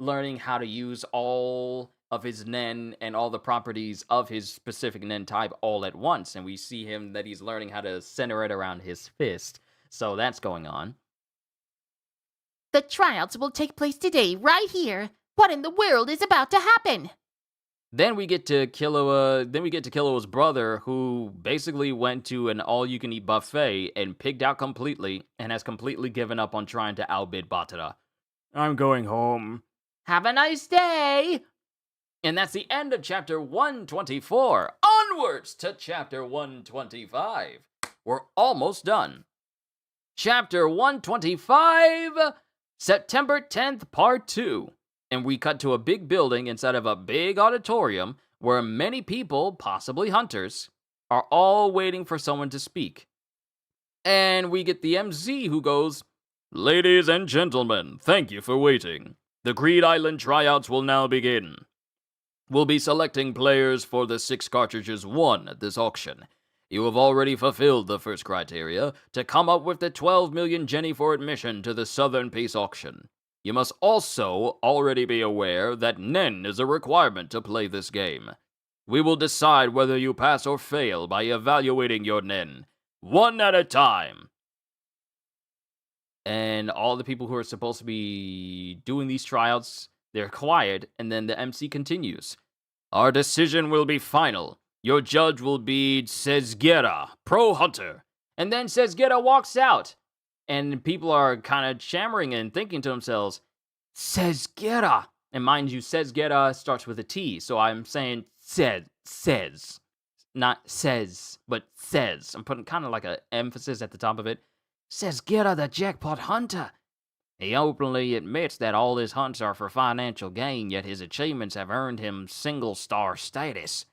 Speaker 1: learning how to use all of his Nen and all the properties of his specific Nen type all at once. And we see him that he's learning how to center it around his fist. So that's going on.
Speaker 2: The tryouts will take place today, right here. What in the world is about to happen?
Speaker 1: Then we get to Killua. Then we get to Killua's brother, who basically went to an all-you-can-eat buffet and pigged out completely, and has completely given up on trying to outbid Batara. I'm going home. Have a nice day. And that's the end of chapter 124. Onwards to chapter 125. We're almost done. Chapter 125, September 10th, Part 2. And we cut to a big building inside of a big auditorium where many people, possibly hunters, are all waiting for someone to speak. And we get the MC who goes, Ladies and gentlemen, thank you for waiting. The Greed Island tryouts will now begin. We'll be selecting players for the 6 cartridges won at this auction. You have already fulfilled the first criteria to come up with the 12 million Jenny for admission to the Southern Peace Auction. You must also already be aware that Nen is a requirement to play this game. We will decide whether you pass or fail by evaluating your Nen, one at a time. And all the people who are supposed to be doing these tryouts, they're quiet, and then the MC continues. Our decision will be final. Your judge will be Sezgera, pro hunter. And then Sezgera walks out. And people are kind of chammering and thinking to themselves, Sezgera. And mind you, Sezgera starts with a T. So I'm saying says. Not says, but says. I'm putting kind of like an emphasis at the top of it. Sezgera the jackpot hunter. He openly admits that all his hunts are for financial gain, yet his achievements have earned him single-star status.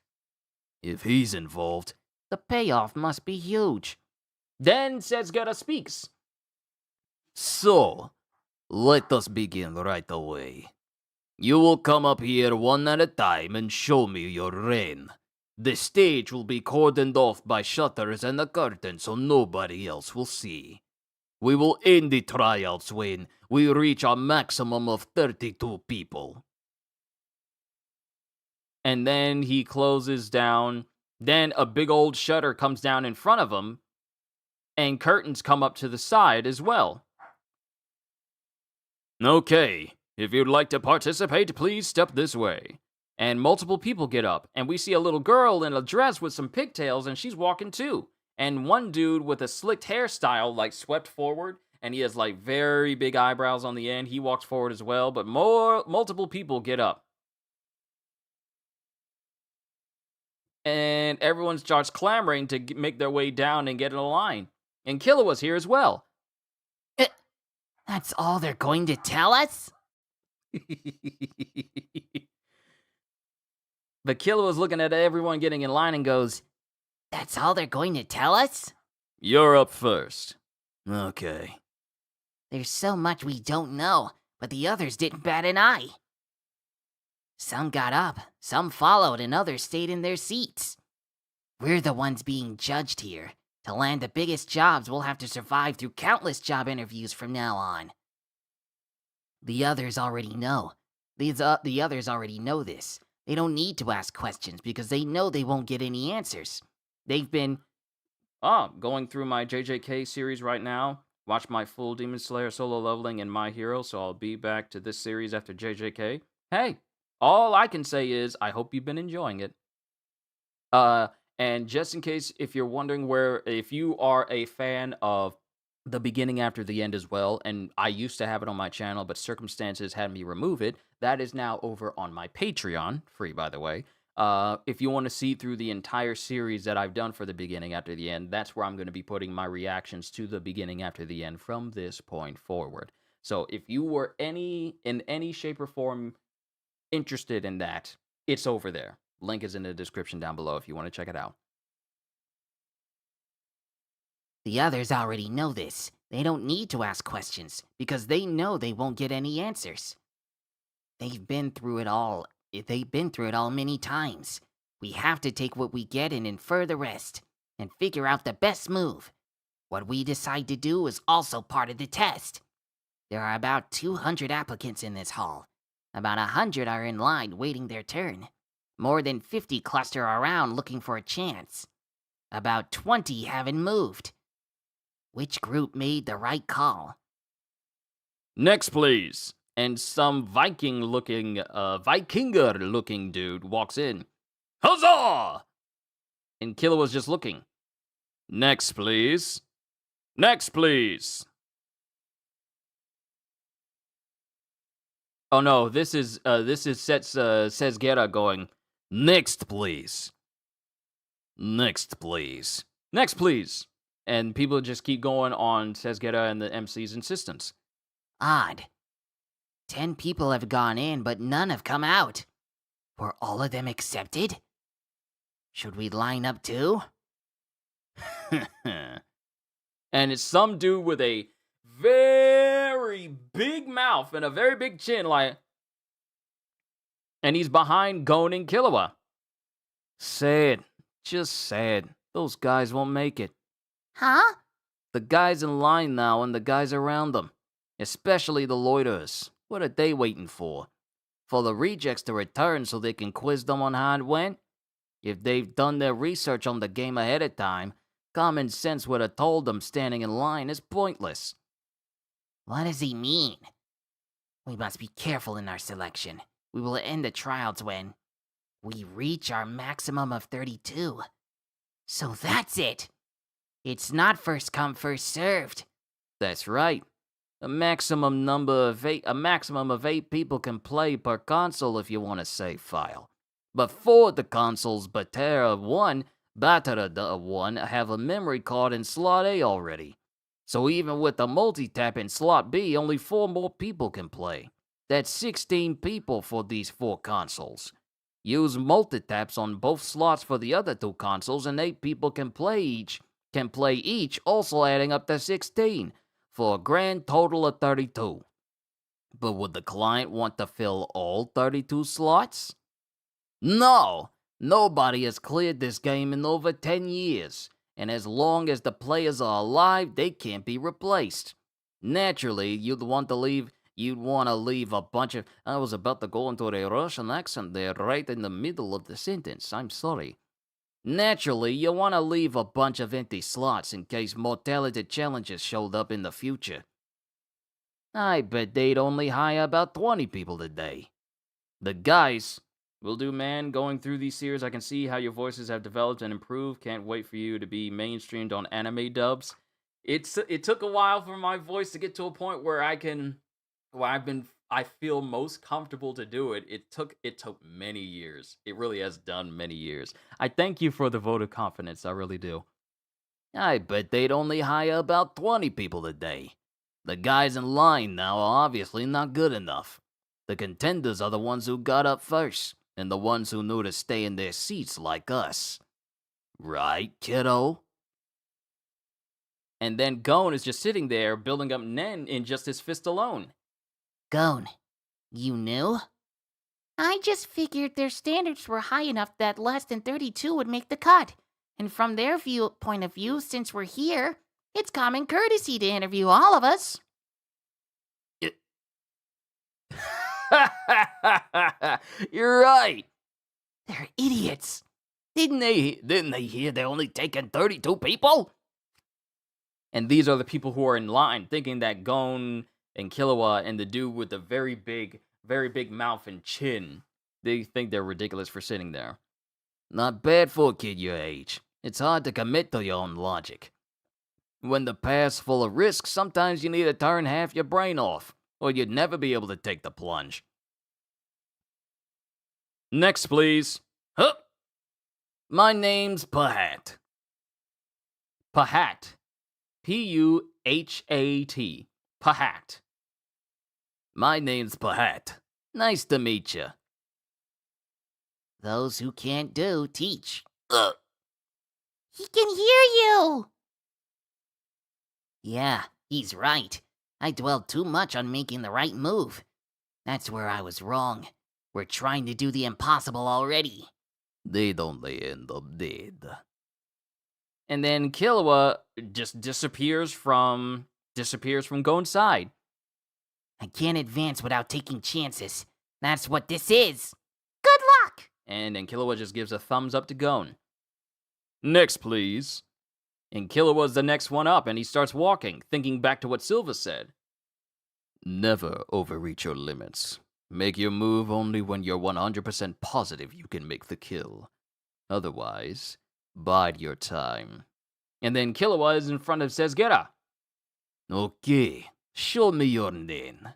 Speaker 3: If he's involved,
Speaker 4: The payoff must be huge.
Speaker 1: Then Sezgera speaks.
Speaker 3: so let us begin right away. You will come up here one at a time and show me your reign. The stage will be cordoned off by shutters and a curtain so nobody else will see. We will end the tryouts when we reach a maximum of 32 people.
Speaker 1: And then he closes down. Then a big old shutter comes down in front of him. And curtains come up to the side as well. Okay, if you'd like to participate, please step this way. And multiple people get up, and we see a little girl in a dress with some pigtails, and she's walking too. And one dude with a slicked hairstyle, like swept forward, and he has like very big eyebrows on the end. He walks forward as well, but multiple people get up. And everyone starts clamoring to make their way down and get in a line. And Killua's here as well.
Speaker 4: That's all they're going to tell us?
Speaker 1: But Killua's looking at everyone getting in line and goes,
Speaker 4: That's all they're going to tell us?
Speaker 1: You're up first.
Speaker 3: Okay.
Speaker 4: There's so much we don't know, but the others didn't bat an eye. Some got up, some followed, and others stayed in their seats. We're the ones being judged here. To land the biggest jobs, we'll have to survive through countless job interviews from now on. The others already know. The others already know this. They don't need to ask questions because they know they won't get any answers. They've been...
Speaker 1: going through my JJK series right now. Watch my full Demon Slayer solo leveling in My Hero, so I'll be back to this series after JJK. Hey, all I can say is I hope you've been enjoying it. And just in case, if you're wondering if you are a fan of the beginning after the end as well, and I used to have it on my channel, but circumstances had me remove it, that is now over on my Patreon, free by the way. If you want to see through the entire series that I've done for the beginning after the end, that's where I'm going to be putting my reactions to the beginning after the end from this point forward. So if you were in any shape or form interested in that, it's over there. Link is in the description down below if you want to check it out.
Speaker 4: The others already know this. They don't need to ask questions because they know they won't get any answers. They've been through it all. They've been through it all many times. We have to take what we get and infer the rest and figure out the best move. What we decide to do is also part of the test. There are about 200 applicants in this hall. About 100 are in line waiting their turn. More than 50 cluster around looking for a chance. About 20 haven't moved. Which group made the right call?
Speaker 1: Next, please. And some Vikinger-looking dude walks in. Huzzah! And Killua's just looking. Next, please. Next, please. Oh no, this is Sezgera going, next, please. Next, please. Next, please. And people just keep going on Sezgera and the MC's insistence.
Speaker 4: Odd. 10 people have gone in, but none have come out. Were all of them accepted? Should we line up too?
Speaker 1: And it's some dude with a very big mouth and a very big chin, and he's behind Gon and Killua. Sad. Just sad. Those guys won't make it.
Speaker 2: Huh?
Speaker 1: The guys in line now and the guys around them. Especially the loiterers. What are they waiting for? For the rejects to return so they can quiz them on how it went? If they've done their research on the game ahead of time, common sense would have told them standing in line is pointless.
Speaker 4: What does he mean? We must be careful in our selection. We will end the trials when we reach our maximum of 32. So that's it. It's not first come, first served.
Speaker 1: That's right. A maximum of 8 people can play per console if you want a save file. But for the consoles Batera 1, Batera 1 have a memory card in slot A already. So even with the multi-tap in slot B, only 4 more people can play. That's 16 people for these 4 consoles. Use multi-taps on both slots for the other 2 consoles and 8 people can play each, also adding up to 16, for a grand total of 32. But would the client want to fill all 32 slots? No! Nobody has cleared this game in over 10 years, and as long as the players are alive, they can't be replaced. Naturally, you'd want to leave a bunch of... I was about to go into a Russian accent there right in the middle of the sentence. I'm sorry. Naturally, you want to leave a bunch of empty slots in case more talented challenges showed up in the future. I bet they'd only hire about 20 people today. The guys... Will do, man. Going through these series, I can see how your voices have developed and improved. Can't wait for you to be mainstreamed on anime dubs. It took a while for my voice to get to a point where I feel most comfortable to do it. It took many years. It really has done many years. I thank you for the vote of confidence. I really do. I bet they'd only hire about 20 people today. The guys in line now are obviously not good enough. The contenders are the ones who got up first, and the ones who knew to stay in their seats like us. Right, kiddo? And then Gon is just sitting there, building up Nen in just his fist alone.
Speaker 4: Gon, you knew?
Speaker 2: I just figured their standards were high enough that less than 32 would make the cut. And from their point of view, since we're here, it's common courtesy to interview all of us.
Speaker 1: You're right.
Speaker 4: They're idiots.
Speaker 3: Didn't they hear they're only taking 32 people?
Speaker 1: And these are the people who are in line, thinking that Gon and Killua and the dude with the very big mouth and chin, they think they're ridiculous for sitting there.
Speaker 3: Not bad for a kid your age. It's hard to commit to your own logic. When the path's full of risks, sometimes you need to turn half your brain off, or you'd never be able to take the plunge.
Speaker 1: Next, please.
Speaker 3: Huh? My name's Pahat.
Speaker 1: Pahat. P-U-H-A-T. Pahat.
Speaker 3: My name's Pahat. Nice to meet you.
Speaker 4: Those who can't do, teach.
Speaker 2: He can hear you!
Speaker 4: Yeah, he's right. I dwelled too much on making the right move. That's where I was wrong. We're trying to do the impossible already.
Speaker 3: They'd only end up dead.
Speaker 1: And then Killua just disappears from Gon's side.
Speaker 4: I can't advance without taking chances. That's what this is.
Speaker 2: Good luck!
Speaker 1: And then Killua just gives a thumbs up to Gon. Next, please. And Killua's the next one up, and he starts walking, thinking back to what Silva said.
Speaker 3: Never overreach your limits. Make your move only when you're 100% positive you can make the kill. Otherwise, bide your time.
Speaker 1: And then Killua is in front of Sesgera.
Speaker 3: Okay, show me your name.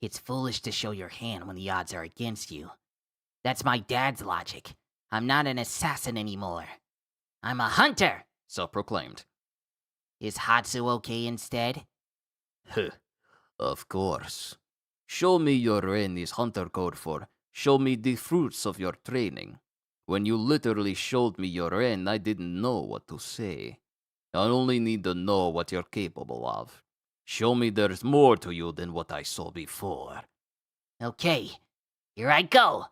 Speaker 4: It's foolish to show your hand when the odds are against you. That's my dad's logic. I'm not an assassin anymore. I'm a hunter,
Speaker 1: Self-proclaimed.
Speaker 4: Is Hatsu okay instead?
Speaker 3: Huh, of course. Show me your ren is hunter code for show me the fruits of your training. When you literally showed me your ren, I didn't know what to say. I only need to know what you're capable of. Show me there's more to you than what I saw before.
Speaker 4: Okay, here I go.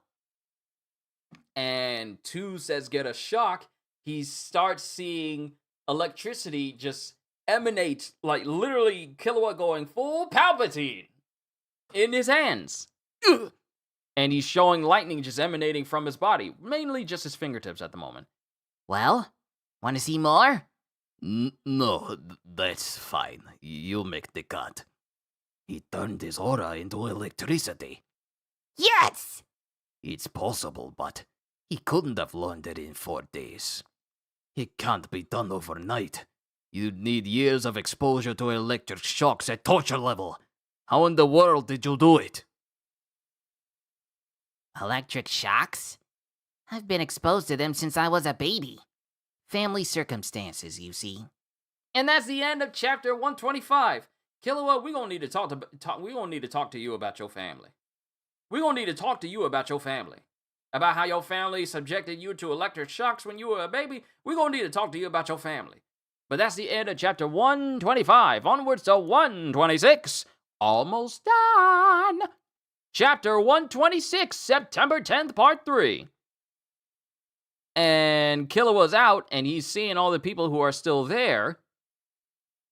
Speaker 1: And to Sesgera's shock, he starts seeing electricity just emanate, like literally Killua going full Palpatine in his hands. And he's showing lightning just emanating from his body, mainly just his fingertips at the moment.
Speaker 4: Well, want to see more?
Speaker 3: No, that's fine. You make the cut. He turned his aura into electricity.
Speaker 2: Yes!
Speaker 3: It's possible, but he couldn't have learned it in 4 days. It can't be done overnight. You'd need years of exposure to electric shocks at torture level. How in the world did you do it?
Speaker 4: Electric shocks? I've been exposed to them since I was a baby. Family circumstances, you see.
Speaker 1: And that's the end of chapter 125. Killua, we're gonna need to talk to you about your family. We're gonna need to talk to you about your family. About how your family subjected you to electric shocks when you were a baby. We're gonna need to talk to you about your family. But that's the end of chapter 125. Onwards to 126. Almost done. Chapter 126, September 10th, part 3. And Killua's out, and he's seeing all the people who are still there.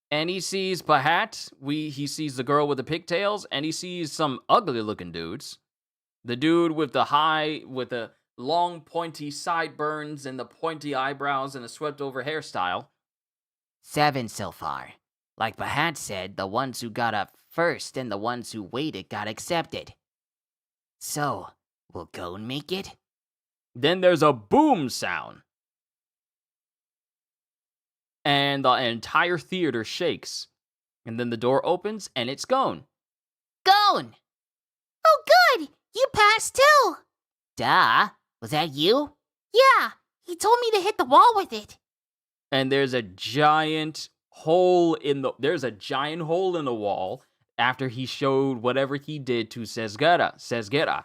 Speaker 1: And he sees Pahat, he sees the girl with the pigtails, and he sees some ugly-looking dudes. The dude with the long, pointy sideburns and the pointy eyebrows and the swept-over hairstyle.
Speaker 4: 7 so far. Like Bahat said, the ones who got up first and the ones who waited got accepted. So, will Gon make it?
Speaker 1: Then there's a boom sound. And the entire theater shakes. And then the door opens, and it's Gon.
Speaker 4: Gon!
Speaker 2: Oh, good! You passed too!
Speaker 4: Duh. Was that you?
Speaker 2: Yeah, he told me to hit the wall with it.
Speaker 1: And there's a giant hole in the wall after he showed whatever he did to Sesgera.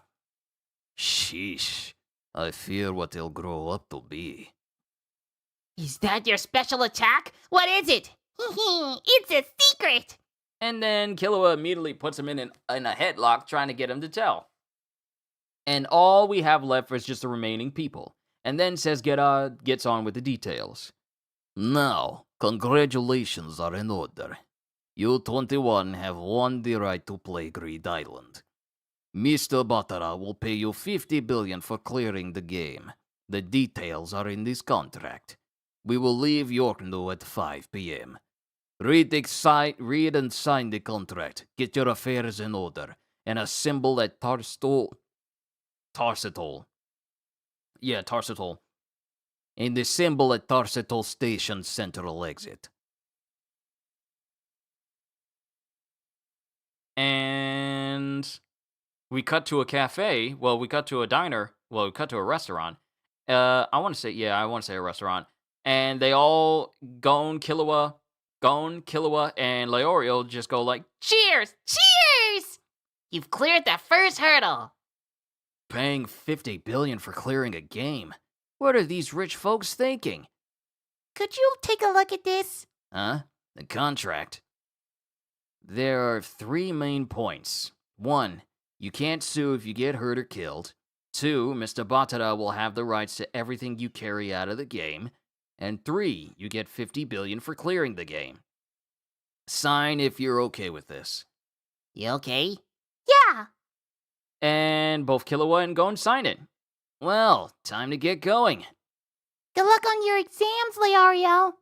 Speaker 3: Sheesh. I fear what he'll grow up to be.
Speaker 4: Is that your special attack? What is it?
Speaker 2: It's a secret!
Speaker 1: And then Killua immediately puts him in a headlock, trying to get him to tell. And all we have left is just the remaining people. And then Sesgera gets on with the details.
Speaker 3: Now, congratulations are in order. You 21 have won the right to play Greed Island. Mr. Batara will pay you 50 billion for clearing the game. The details are in this contract. We will leave Yorknu at 5 p.m. Read and sign the contract. Get your affairs in order. And assemble at Tarsetol. Yeah, Tarsetol. And assemble at Tarsetol Station Central Exit.
Speaker 1: And we cut to a cafe. Well, we cut to a diner. Well, we cut to a restaurant. I want to say a restaurant. And they all, Gon, Killua, and Leorio just go like,
Speaker 4: Cheers! Cheers! You've cleared the first hurdle.
Speaker 3: Paying 50 billion for clearing a game. What are these rich folks thinking?
Speaker 2: Could you take a look at this?
Speaker 3: Huh? The contract. There are 3 main points. 1, you can't sue if you get hurt or killed. 2, Mr. Batara will have the rights to everything you carry out of the game. And 3, you get 50 billion for clearing the game. Sign if you're okay with this.
Speaker 4: You okay?
Speaker 2: Yeah!
Speaker 1: and both Killua and Gon sign it.
Speaker 3: Well, time to get going.
Speaker 2: Good luck on your exams, Leario.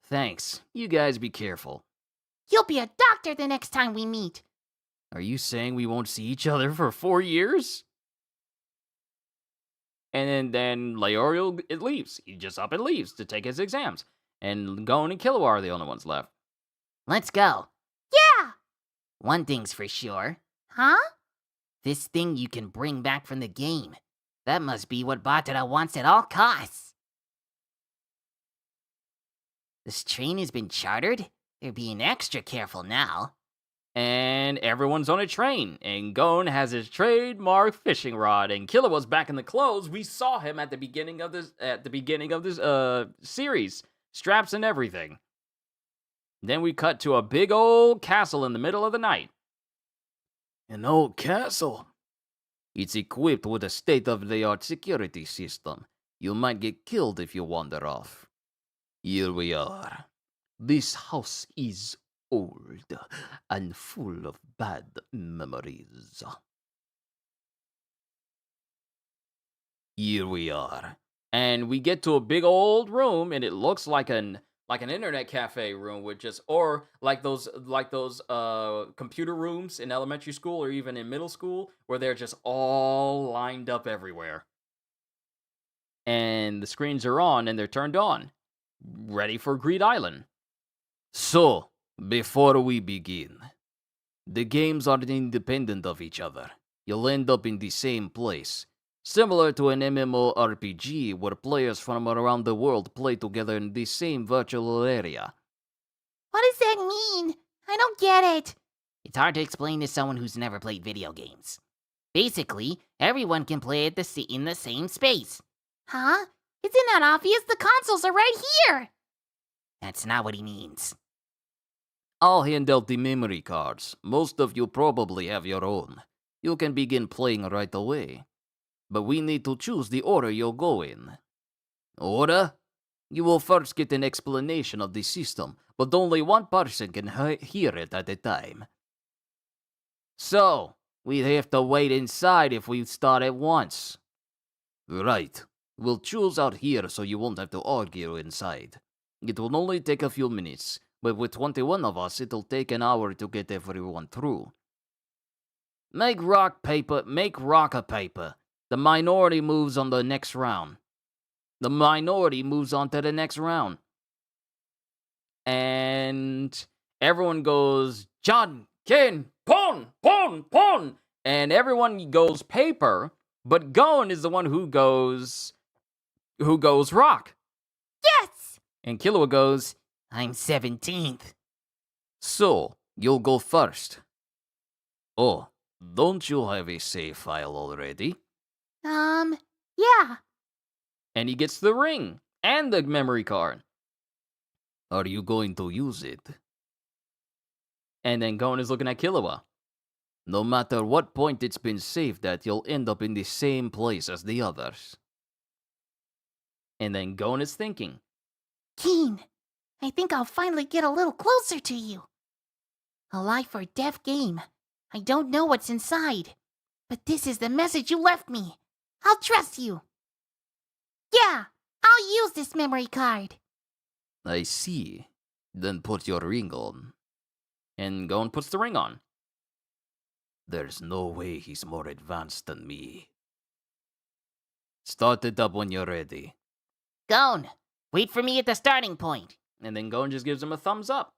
Speaker 3: Thanks. You guys be careful.
Speaker 2: You'll be a doctor the next time we meet.
Speaker 3: Are you saying we won't see each other for 4 years?
Speaker 1: And then Leorio leaves. He just up and leaves to take his exams. And Gon and Killua are the only ones left.
Speaker 4: Let's go.
Speaker 2: Yeah!
Speaker 4: One thing's for sure.
Speaker 2: Huh?
Speaker 4: This thing you can bring back from the game. That must be what Batara wants at all costs. This train has been chartered? They're being extra careful now.
Speaker 1: And everyone's on a train. And Gon has his trademark fishing rod. And Killua's back in the clothes. We saw him at the beginning of this series. Straps and everything. Then we cut to a big old castle in the middle of the night.
Speaker 3: An old castle? It's equipped with a state-of-the-art security system. You might get killed if you wander off. Here we are. This house is old and full of bad memories. Here we are.
Speaker 1: And we get to a big old room, and it looks like an like an internet cafe room with just, or like those computer rooms in elementary school or even in middle school where they're just all lined up everywhere. And the screens are on and they're turned on, ready for Greed Island.
Speaker 3: So, before we begin, the games are independent of each other. You'll end up in the same place, similar to an MMORPG where players from around the world play together in the same virtual area.
Speaker 2: What does that mean? I don't get it.
Speaker 4: It's hard to explain to someone who's never played video games. Basically, everyone can play at in the same space.
Speaker 2: Huh? Isn't that obvious? The consoles are right here.
Speaker 4: That's not what he means.
Speaker 3: I'll hand out the memory cards. Most of you probably have your own. You can begin playing right away. But we need to choose the order you'll go in. Order? You will first get an explanation of the system, but only one person can hear it at a time. So, we'd have to wait inside if we start at once. Right. We'll choose out here so you won't have to argue inside. It will only take a few minutes, but with 21 of us, it'll take an hour to get everyone through. Make rock, a paper. The minority moves on the next round. The minority moves on to the next round.
Speaker 1: And everyone goes, John, Ken, Pon, Pon, Pon. And everyone goes paper, but Gon is the one who goes rock.
Speaker 2: Yes!
Speaker 1: And Killua goes,
Speaker 4: I'm 17th.
Speaker 3: So, you'll go first. Oh, don't you have a save file already?
Speaker 2: Yeah.
Speaker 1: and he gets the ring and the memory card.
Speaker 3: Are you going to use it?
Speaker 1: And then Gon is looking at Killua.
Speaker 3: No matter what point it's been saved at, you'll end up in the same place as the others.
Speaker 1: And then Gon is thinking.
Speaker 2: Keen, I think I'll finally get a little closer to you. A life or death game. I don't know what's inside, but this is the message you left me. I'll trust you. Yeah, I'll use this memory card.
Speaker 3: I see. Then put your ring on.
Speaker 1: And Gon puts the ring on.
Speaker 3: There's no way he's more advanced than me. Start it up when you're ready.
Speaker 4: Gon, wait for me at the starting point.
Speaker 1: And then Gon just gives him a thumbs up.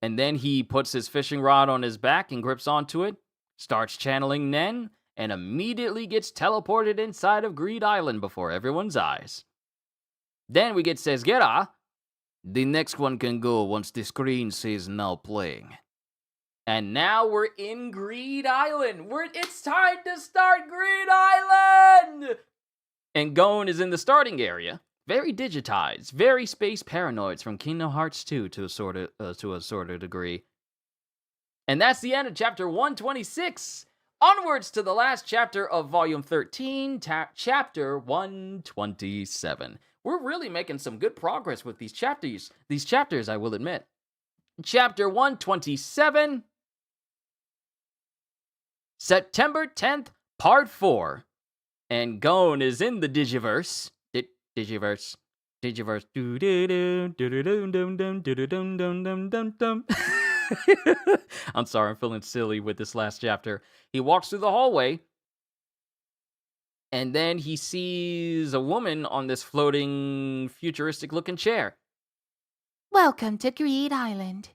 Speaker 1: And then he puts his fishing rod on his back and grips onto it, starts channeling Nen, and immediately gets teleported inside of Greed Island before everyone's eyes. Then we get Sesgera.
Speaker 3: The next one can go once the screen says now playing.
Speaker 1: And now we're in Greed Island. It's time to start Greed Island! And Gon is in the starting area. Very digitized, very space paranoids from Kingdom Hearts 2 to a sort of degree. And that's the end of chapter 126. Onwards to the last chapter of volume 13, chapter 127. We're really making some good progress with these chapters. I will admit. Chapter 127. September 10th, part 4. And Gon is in the Digiverse. Digiverse. I'm sorry, I'm feeling silly with this last chapter. He walks through the hallway, and then he sees a woman on this floating, futuristic-looking chair.
Speaker 2: Welcome to Greed Island.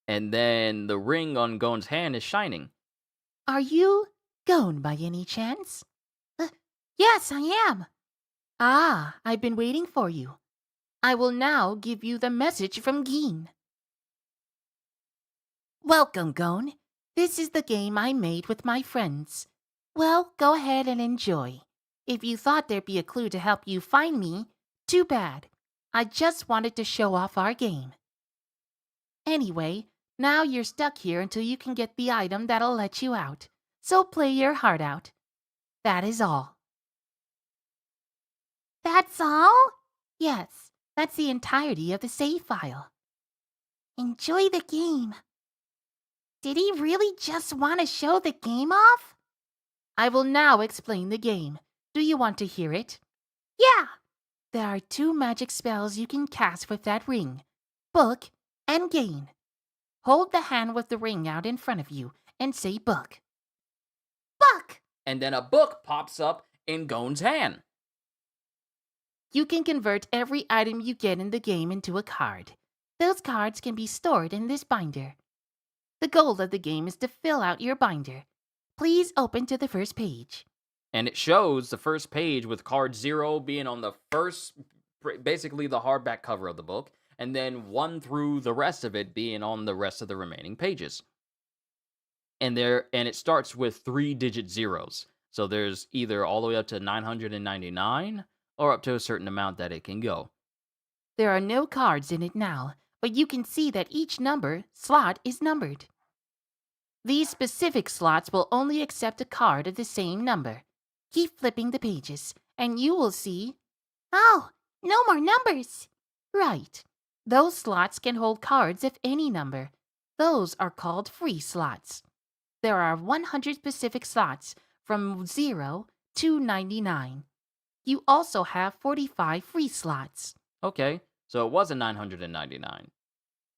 Speaker 1: And then the ring on Gon's hand is shining.
Speaker 2: Are you Gon by any chance? Yes, I am. Ah, I've been waiting for you. I will now give you the message from Geen. Welcome, Gon. This is the game I made with my friends. Well, go ahead and enjoy. If you thought there'd be a clue to help you find me, too bad. I just wanted to show off our game. Anyway, now you're stuck here until you can get the item that'll let you out. So play your heart out. That is all. That's all? Yes, that's the entirety of the save file. Enjoy the game. Did he really just want to show the game off? I will now explain the game. Do you want to hear it? Yeah! There are 2 magic spells you can cast with that ring: Book and Gain. Hold the hand with the ring out in front of you and say book. Book!
Speaker 1: And then a book pops up in Gon's hand.
Speaker 2: You can convert every item you get in the game into a card. Those cards can be stored in this binder. The goal of the game is to fill out your binder. Please open to the first page.
Speaker 1: And it shows the first page with card 0 being on the first, basically the hardback cover of the book, and then 1 through the rest of it being on the rest of the remaining pages. And it starts with 3-digit zeros. So there's either all the way up to 999 or up to a certain amount that it can go.
Speaker 2: There are no cards in it now, but you can see that each slot is numbered. These specific slots will only accept a card of the same number. Keep flipping the pages, and you will see... Oh, no more numbers! Right. Those slots can hold cards of any number. Those are called free slots. There are 100 specific slots from 0 to 99. You also have 45 free slots.
Speaker 1: Okay, so it wasn't 999.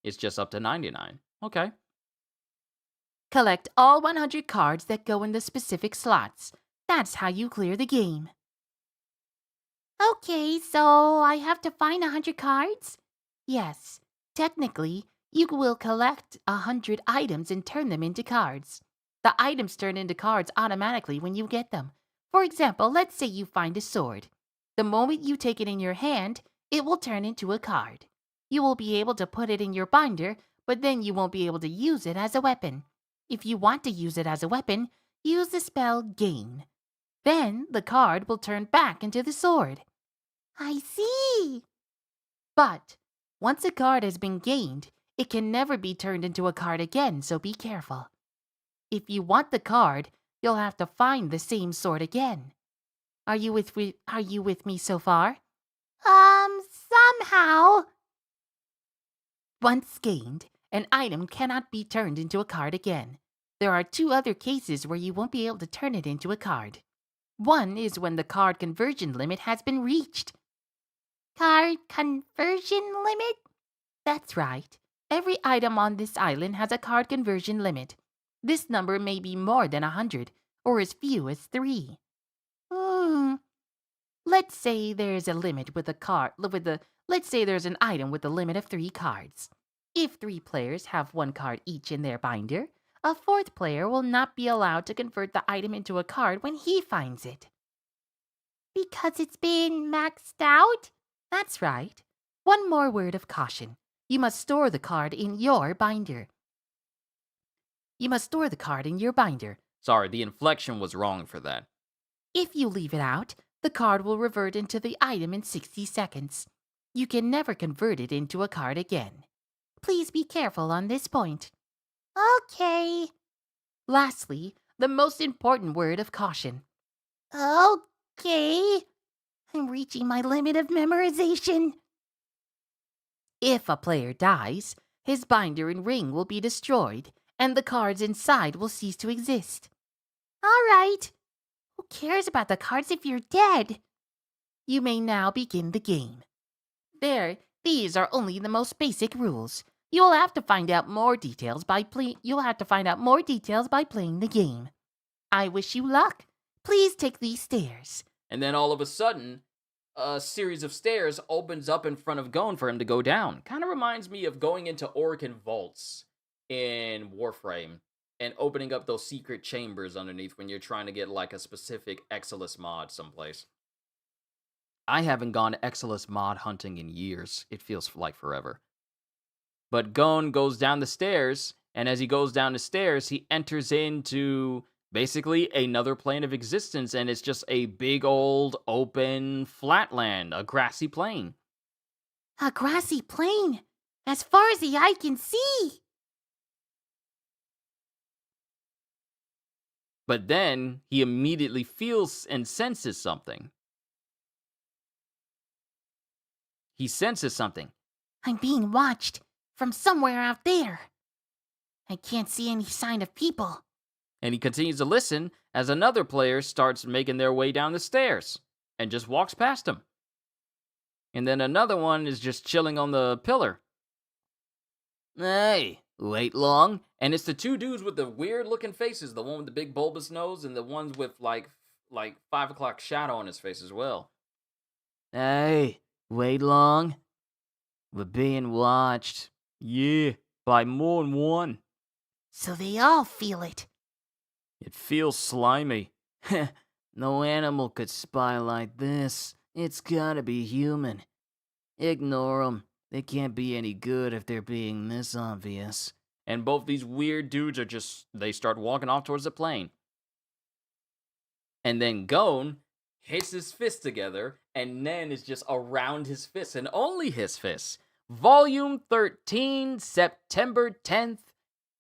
Speaker 1: It's just up to 99. Okay.
Speaker 2: Collect all 100 cards that go in the specific slots. That's how you clear the game. Okay, so I have to find 100 cards? Yes. Technically, you will collect 100 items and turn them into cards. The items turn into cards automatically when you get them. For example, let's say you find a sword. The moment you take it in your hand, it will turn into a card. You will be able to put it in your binder, but then you won't be able to use it as a weapon. If you want to use it as a weapon, use the spell Gain. Then the card will turn back into the sword. I see. But once a card has been gained, it can never be turned into a card again, so be careful. If you want the card, you'll have to find the same sword again. Are you with me so far? Somehow. Once gained, an item cannot be turned into a card again. There are 2 other cases where you won't be able to turn it into a card. One is when the card conversion limit has been reached. Card conversion limit? That's right. Every item on this island has a card conversion limit. This number may be more than 100, or as few as 3. Let's say there's a limit let's say there's an item with a limit of 3 cards. If 3 players have 1 card each in their binder, a 4th player will not be allowed to convert the item into a card when he finds it. Because it's been maxed out? That's right. One more word of caution. You must store the card in your binder.
Speaker 1: Sorry, the inflection was wrong for that.
Speaker 2: If you leave it out, the card will revert into the item in 60 seconds. You can never convert it into a card again. Please be careful on this point. Okay. Lastly, the most important word of caution. Okay. I'm reaching my limit of memorization. If a player dies, his binder and ring will be destroyed, and the cards inside will cease to exist. All right. Who cares about the cards if you're dead? You may now begin the game. These are only the most basic rules. You'll have to find out more details by playing the game. I wish you luck. Please take these stairs.
Speaker 1: And then all of a sudden, a series of stairs opens up in front of Gon for him to go down. Kind of reminds me of going into Orcan Vaults in Warframe and opening up those secret chambers underneath when you're trying to get like a specific Exilus mod someplace. I haven't gone Exilus mod hunting in years. It feels like forever. But Gon goes down the stairs, and as he goes down the stairs, he enters into basically another plane of existence, and it's just a big old open flatland, a grassy plain.
Speaker 2: A grassy plain, as far as the eye can see.
Speaker 1: But then he immediately feels and senses something. He senses something.
Speaker 2: I'm being watched from somewhere out there. I can't see any sign of people.
Speaker 1: And he continues to listen as another player starts making their way down the stairs and just walks past him. And then another one is just chilling on the pillar.
Speaker 3: Hey, wait long?
Speaker 1: And it's the two dudes with the weird looking faces, the one with the big bulbous nose and the ones with like 5 o'clock shadow on his face as well.
Speaker 3: Hey, wait long? We're being watched.
Speaker 1: Yeah, by more than one.
Speaker 2: So they all feel it.
Speaker 1: It feels slimy.
Speaker 3: No animal could spy like this. It's gotta be human. Ignore them. They can't be any good if they're being this obvious.
Speaker 1: And both these weird dudes they start walking off towards the plane. And then Gon hits his fists together, and Nen is just around his fists, and only his fists. Volume 13, September 10th,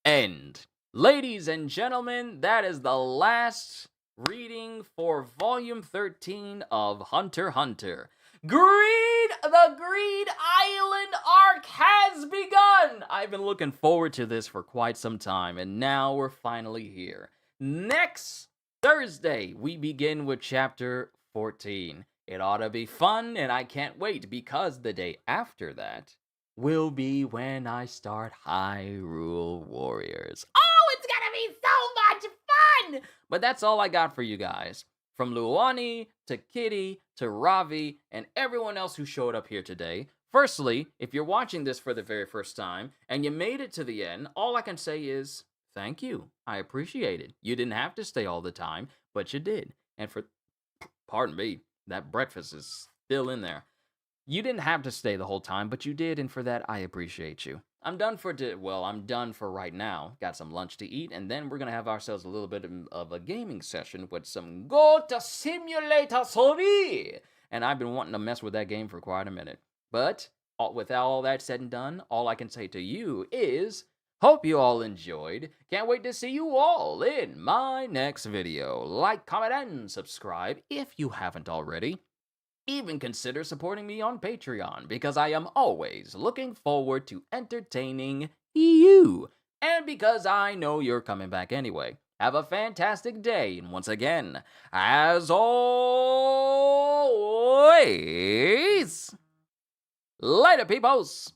Speaker 1: end. Ladies and gentlemen, that is the last reading for Volume 13 of Hunter x Hunter. The Greed Island arc has begun! I've been looking forward to this for quite some time, and now we're finally here. Next Thursday, we begin with Chapter 14. It ought to be fun, and I can't wait, because the day after that will be when I start Hyrule Warriors. Oh, it's gonna be so much fun! But that's all I got for you guys. From Luani to Kitty to Ravi and everyone else who showed up here today. Firstly, if you're watching this for the very first time and you made it to the end, all I can say is thank you. I appreciate it. You didn't have to stay all the time, but you did. And pardon me, that breakfast is still in there. You didn't have to stay the whole time, but you did, and for that, I appreciate you. I'm done for right now. Got some lunch to eat, and then we're gonna have ourselves a little bit of a gaming session with some Goat Simulator 3. And I've been wanting to mess with that game for quite a minute. But with all that said and done, all I can say to you is, hope you all enjoyed. Can't wait to see you all in my next video. Like, comment, and subscribe if you haven't already. Even consider supporting me on Patreon, because I am always looking forward to entertaining you. And because I know you're coming back anyway. Have a fantastic day, and once again, as always, later, peoples!